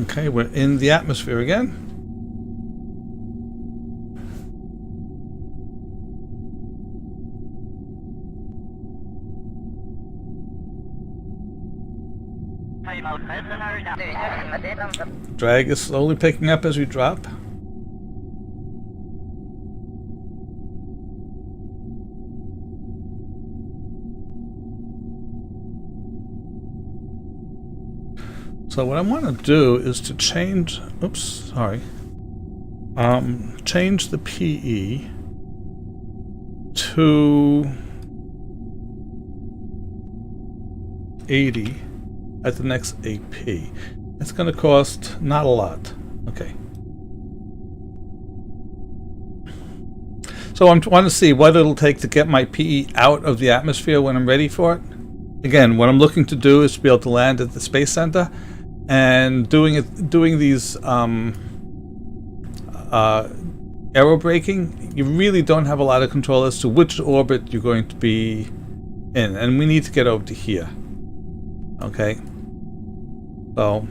Okay, we're in the atmosphere again. Drag is slowly picking up as we drop. So what I want to do is to change, change the PE to 80 at the next AP. It's going to cost not a lot. Okay. So I want to see what it'll take to get my PE out of the atmosphere when I'm ready for it. Again, what I'm looking to do is to be able to land at the Space Center. And doing these aero braking, you really don't have a lot of control as to which orbit you're going to be in, and we need to get over to here. Okay, so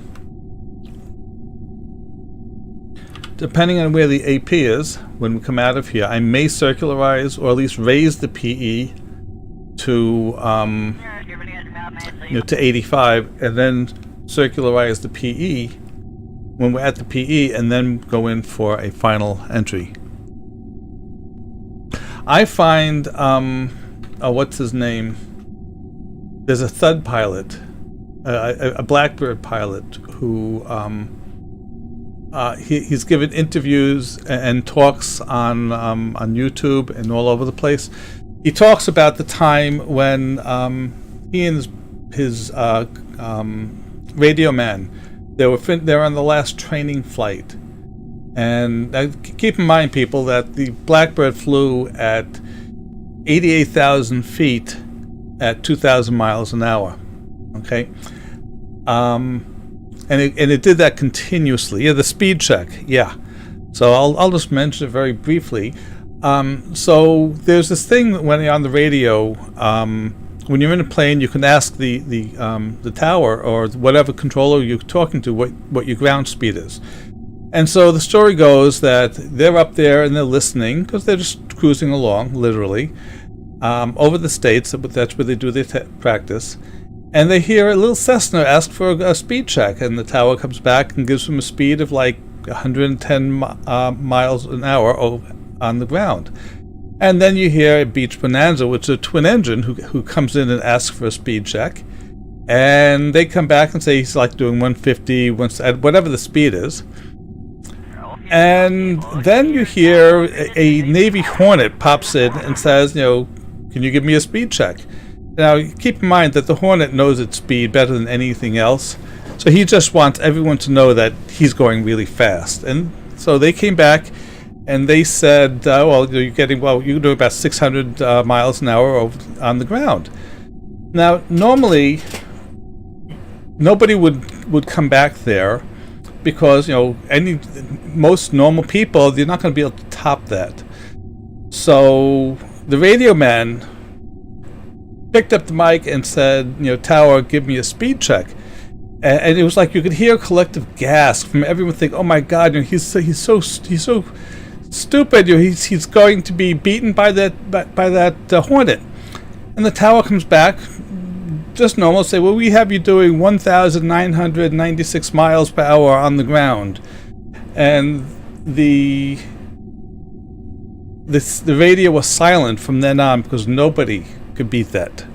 depending on where the AP is, when we come out of here, I may circularize or at least raise the PE to to 85, and then circularize the PE when we're at the PE, and then go in for a final entry. I find what's his name? There's a Thud pilot, a Blackbird pilot who he's given interviews and talks on YouTube and all over the place. He talks about the time when he and his radio man, they were on the last training flight. And keep in mind, people, that the Blackbird flew at 88,000 feet at 2,000 miles an hour. Okay, and it did that continuously. Yeah, the speed check. Yeah, so I'll just mention it very briefly. So there's this thing when you're on the radio. When you're in a plane, you can ask the tower or whatever controller you're talking to what your ground speed is. And so the story goes that they're up there and they're listening because they're just cruising along, literally, over the states. That's where they do their practice. And they hear a little Cessna ask for a speed check, and the tower comes back and gives them a speed of like 110 miles an hour on the ground. And then you hear a Beach Bonanza, which is a twin engine, who comes in and asks for a speed check. And they come back and say he's like doing 150, whatever the speed is. And then you hear a Navy Hornet pops in and says, can you give me a speed check? Now, keep in mind that the Hornet knows its speed better than anything else. So he just wants everyone to know that he's going really fast. And so they came back and they said, you can do about 600 miles an hour on the ground. Now, normally, nobody would come back there because, most normal people, they're not going to be able to top that. So the radio man picked up the mic and said, tower, give me a speed check. And it was like you could hear a collective gasp from everyone thinking, oh my God, he's so stupid. He's going to be beaten by that Hornet. And the tower comes back just normal, say, well, we have you doing 1,996 miles per hour on the ground. And the radio was silent from then on because nobody could beat that.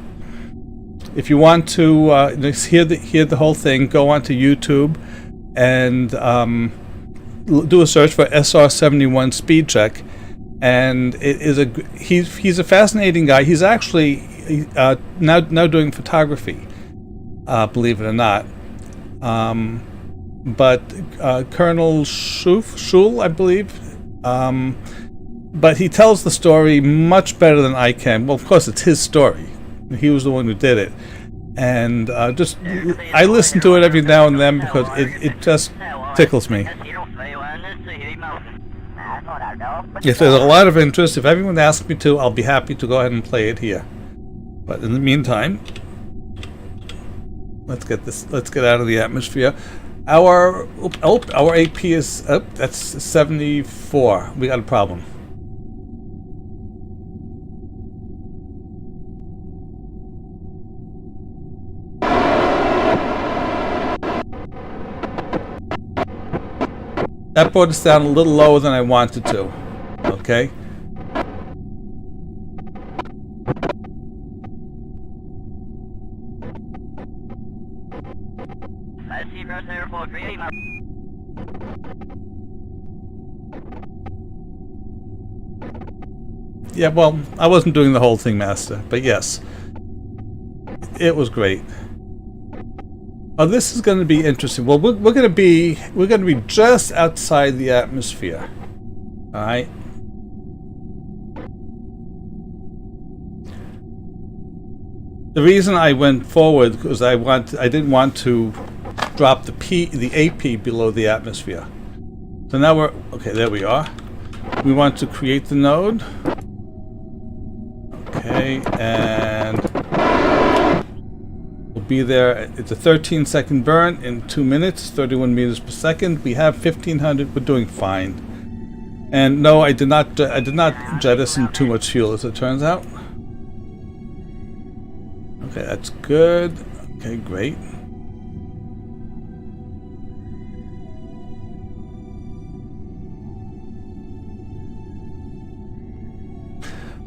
If you want to hear the whole thing, go onto YouTube and do a search for SR-71 speed check, and it is he's a fascinating guy. He's actually now doing photography, believe it or not. But Colonel Schul, I believe. But he tells the story much better than I can. Well, of course, it's his story. He was the one who did it. And I listen to it every now and then because it just tickles me. If there's a lot of interest, if everyone asks me to, I'll be happy to go ahead and play it here. But in the meantime, let's get out of the atmosphere. Our AP is up. That's 74. We got a problem. That brought us down a little lower than I wanted to. Okay. Yeah, well, I wasn't doing the whole thing, Master, but yes, it was great. Oh, this is going to be interesting. Well, we're going to be just outside the atmosphere. All right. The reason I went forward because I didn't want to drop the AP below the atmosphere. So now we're okay. There we are. We want to create the node. Okay, and We'll be there. It's a 13-second burn in 2 minutes, 31 meters per second. We have 1,500. We're doing fine. And no, I did not jettison too much fuel, as it turns out. Okay, that's good. Okay, great.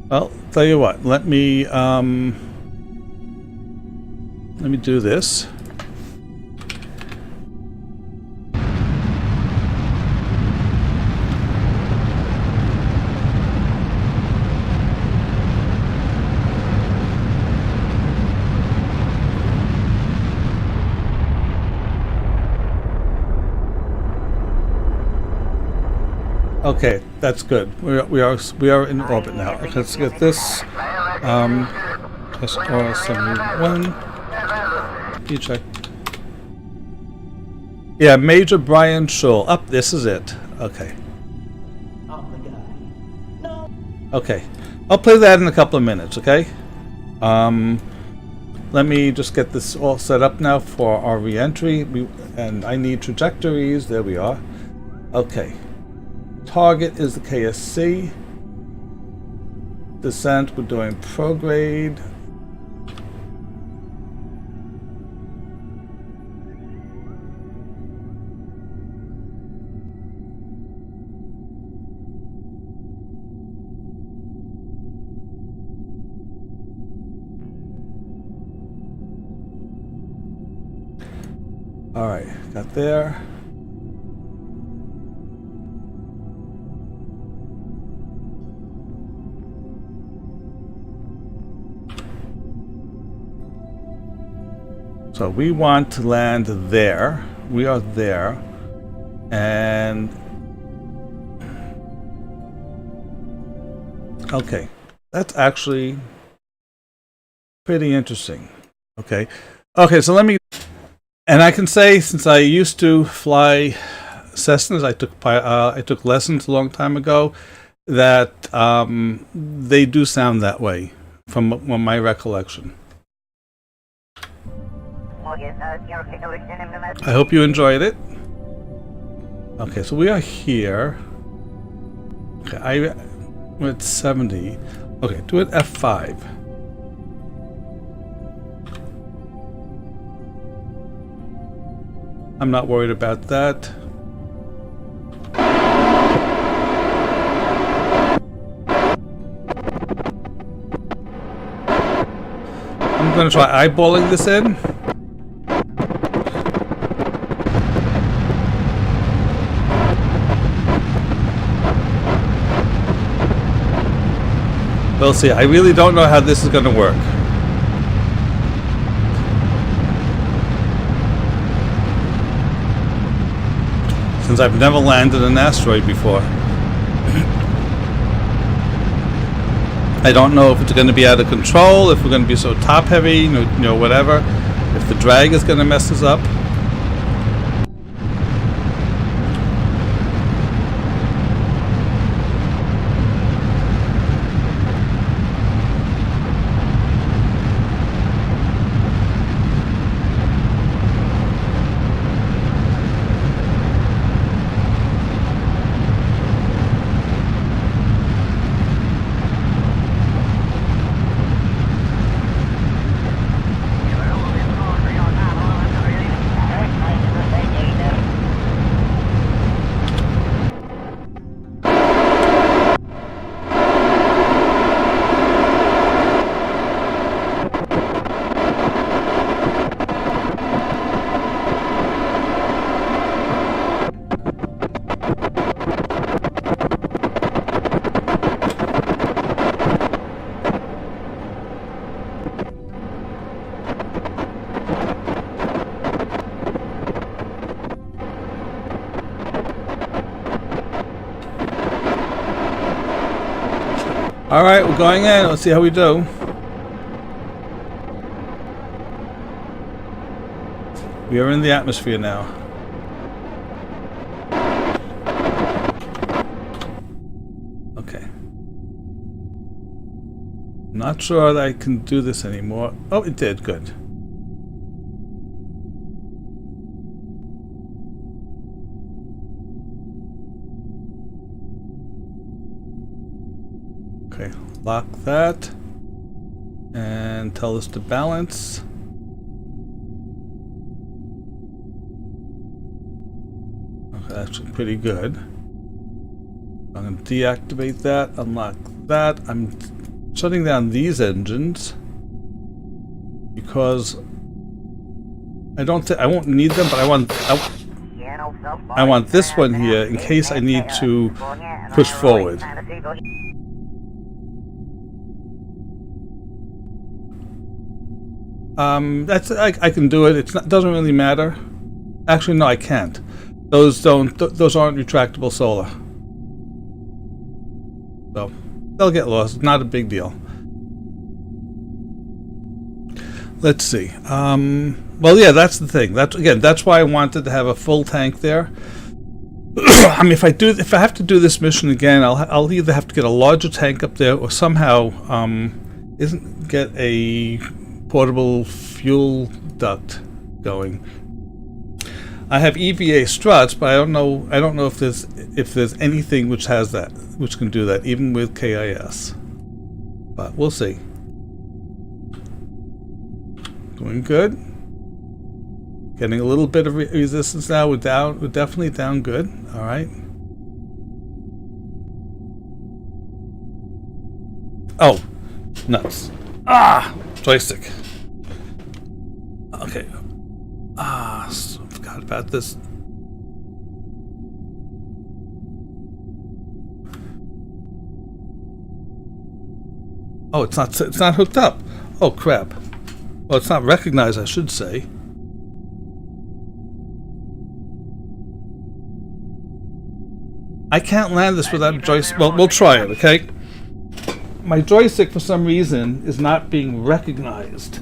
Well, tell you what. Let me do this. Okay, that's good. We are in orbit now. Okay, let's get this. STS-9. You check. Yeah, Major Brian Scholl. Up, this is it. Okay. Okay, I'll play that in a couple of minutes. Okay. Let me just get this all set up now for our re-entry. And I need trajectories. There we are. Okay. Target is the KSC. Descent, we're doing prograde. All right, got there. So we want to land there. We are there. And okay, that's actually pretty interesting. Okay. Okay, so let me, and I can say, since I used to fly Cessnas, I took lessons a long time ago, that they do sound that way from my recollection. I hope you enjoyed it. Okay, so we are here. Okay, we're at 70. Okay, do it F5. I'm not worried about that. I'm going to try eyeballing this in. We'll see. I really don't know how this is going to work. Since I've never landed an asteroid before. I don't know if it's going to be out of control, if we're going to be so top heavy, you know, whatever. If the drag is going to mess us up. Alright, we're going in. Let's see how we do. We are in the atmosphere now. Okay. Not sure that I can do this anymore. Oh, it did. Good. Okay, lock that. And tell us to balance. Okay, that's pretty good. I'm going to deactivate that, unlock that. I'm shutting down these engines because I won't need them, but I want this one here in case I need to push forward. I can do it. It doesn't really matter. Actually, no, I can't. Those aren't retractable solar. So they'll get lost. It's not a big deal. Let's see. Well, yeah, that's the thing. That's why I wanted to have a full tank there. I mean, if I have to do this mission again, I'll either have to get a larger tank up there or somehow get a portable fuel duct going. I have EVA struts, but I don't know if there's anything which can do that, even with KIS. But we'll see. Doing good. Getting a little bit of resistance now. We're definitely down good. All right. Oh, nuts. Joystick. Okay. Forgot about this. Oh, it's not hooked up. Oh, crap. Well, it's not recognized, I should say. I can't land this without a joystick. Well, we'll try it, okay? My joystick, for some reason, is not being recognized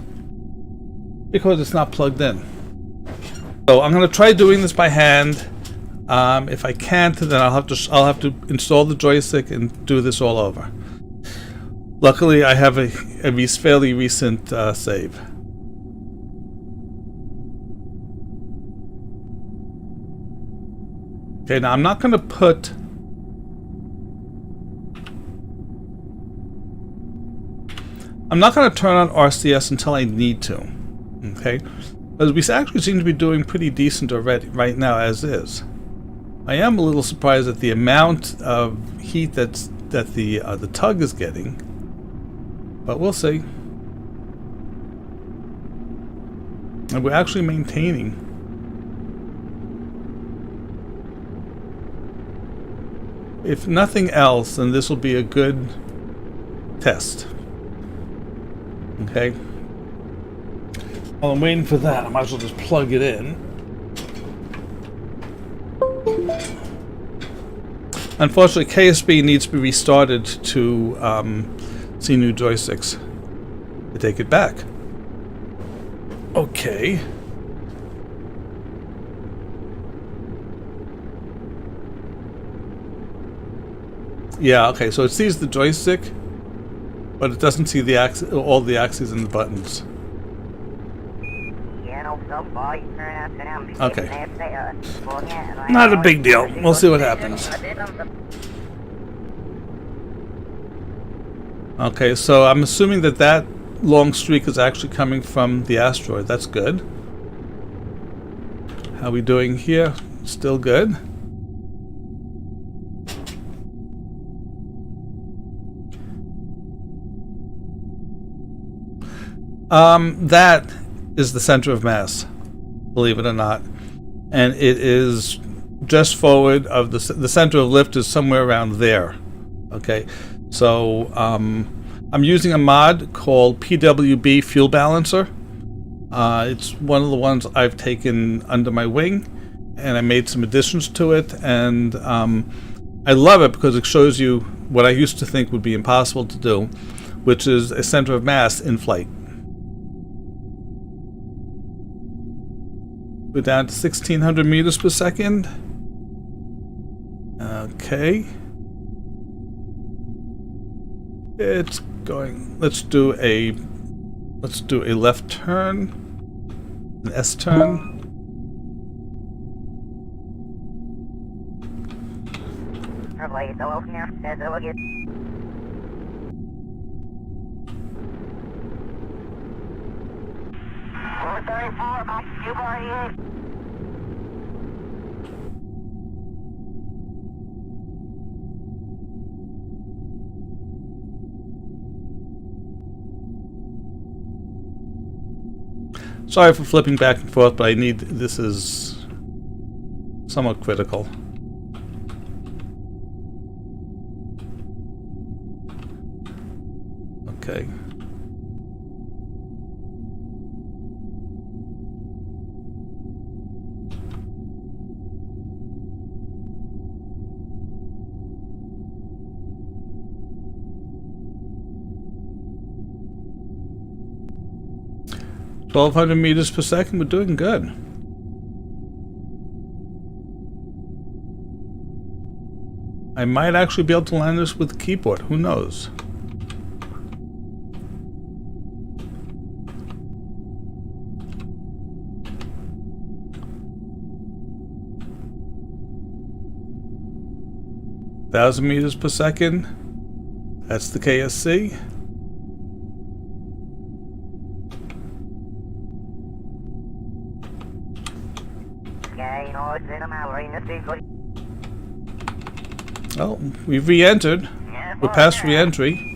because it's not plugged in. So I'm going to try doing this by hand. If I can't, then I'll have to install the joystick and do this all over. Luckily, I have a fairly recent save. Okay, now I'm not going to put... I'm not going to turn on RCS until I need to. Okay? Because we actually seem to be doing pretty decent already right now as is. I am a little surprised at the amount of heat that the tug is getting. But we'll see. And we're actually maintaining. If nothing else, then this will be a good test. Okay. While I'm waiting for that, I might as well just plug it in. Unfortunately, KSB needs to be restarted to see new joysticks to take it back. Okay. Yeah, okay, so it sees the joystick, but it doesn't see the all the axes and the buttons. Okay. Not a big deal. We'll see what happens. Okay, so I'm assuming that long streak is actually coming from the asteroid. That's good. How are we doing here? Still good. That is the center of mass, believe it or not, and it is just forward of the center of lift is somewhere around there. Okay, so I'm using a mod called PWB Fuel Balancer. It's one of the ones I've taken under my wing, and I made some additions to it, and I love it because it shows you what I used to think would be impossible to do, which is a center of mass in flight. We're down to 1600 meters per second. Okay. It's going. Let's do a left turn, an S turn. 434, back to Q48. Sorry for flipping back and forth, but this is somewhat critical. Okay. $1,200 meters per second. We're doing good. I might actually be able to land this with the keyboard. Who knows? $1,000 meters per second. That's the KSC. Oh, we've re-entered. We're past re-entry.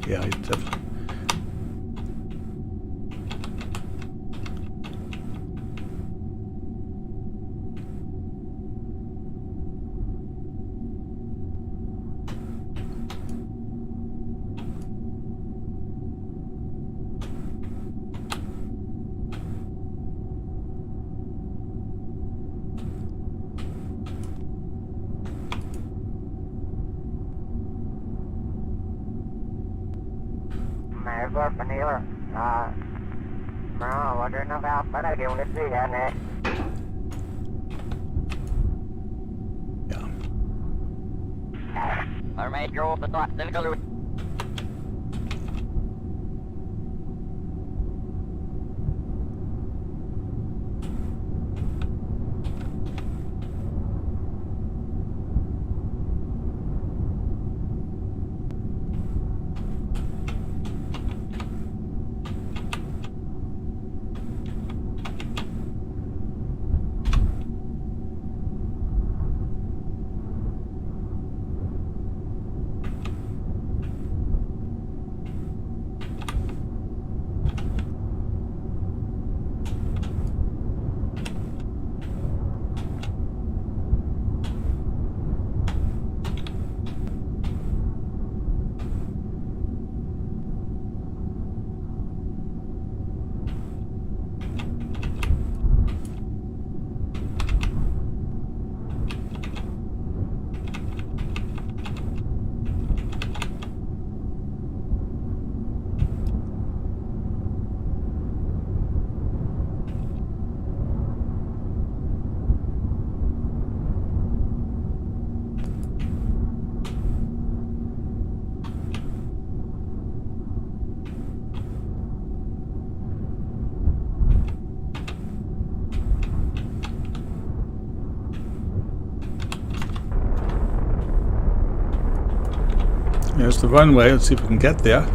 Yeah, I definitely. There's the runway. Let's see if we can get there.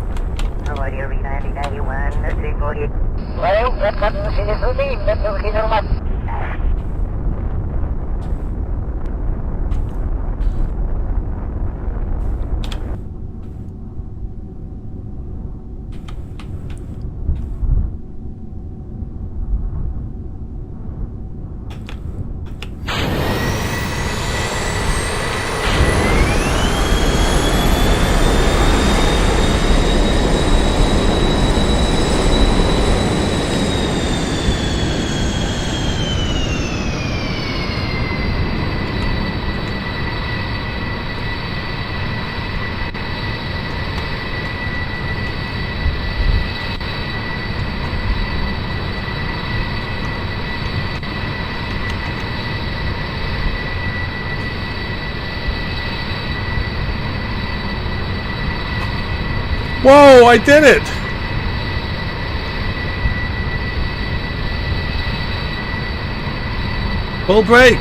Whoa, I did it! Full brake!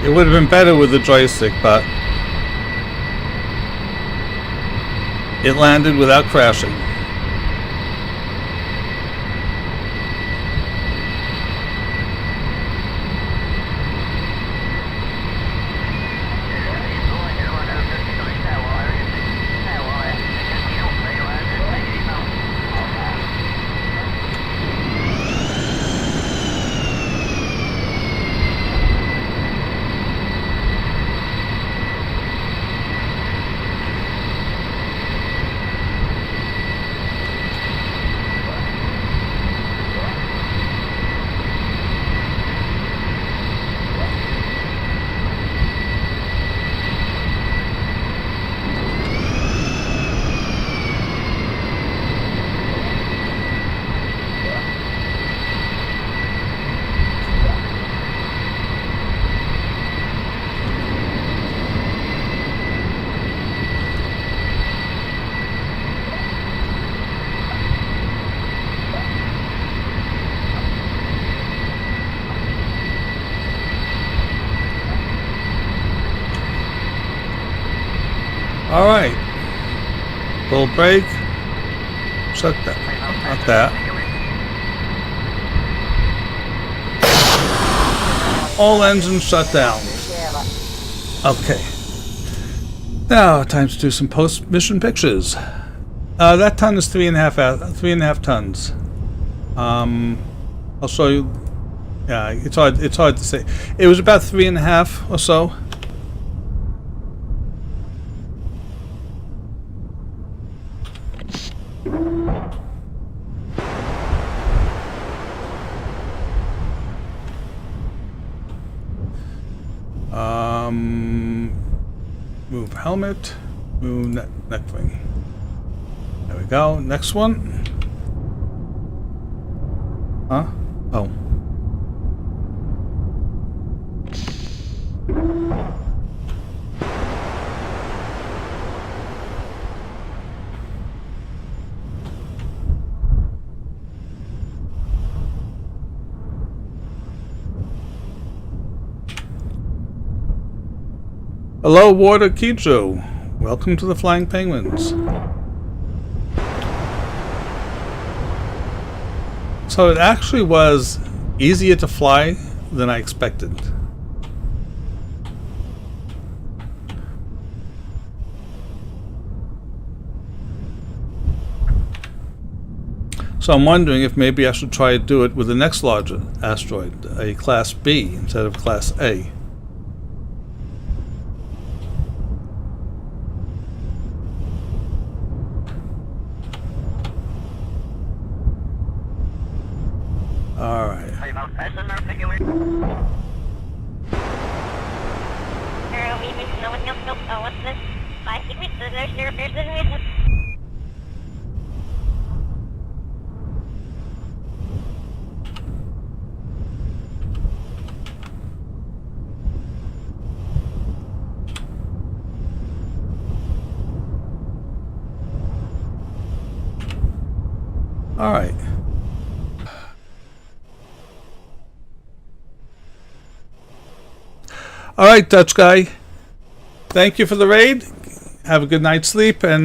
It would have been better with the joystick, but it landed without crashing. Alright. Full brake. Shut that. Not that. All engines shut down. Okay. Now, time to do some post-mission pictures. That ton is 3.5 tons. I'll show you. Yeah, it's hard to say. It was about 3.5 or so. Move helmet, move neck wing. There we go. Next one. Huh? Oh. Hello, Water Kijo. Welcome to the Flying Penguins. So it actually was easier to fly than I expected. So I'm wondering if maybe I should try to do it with the next larger asteroid, a Class B instead of Class A. Alright. What's this? All right. All right, Dutch guy. Thank you for the raid. Have a good night's sleep, and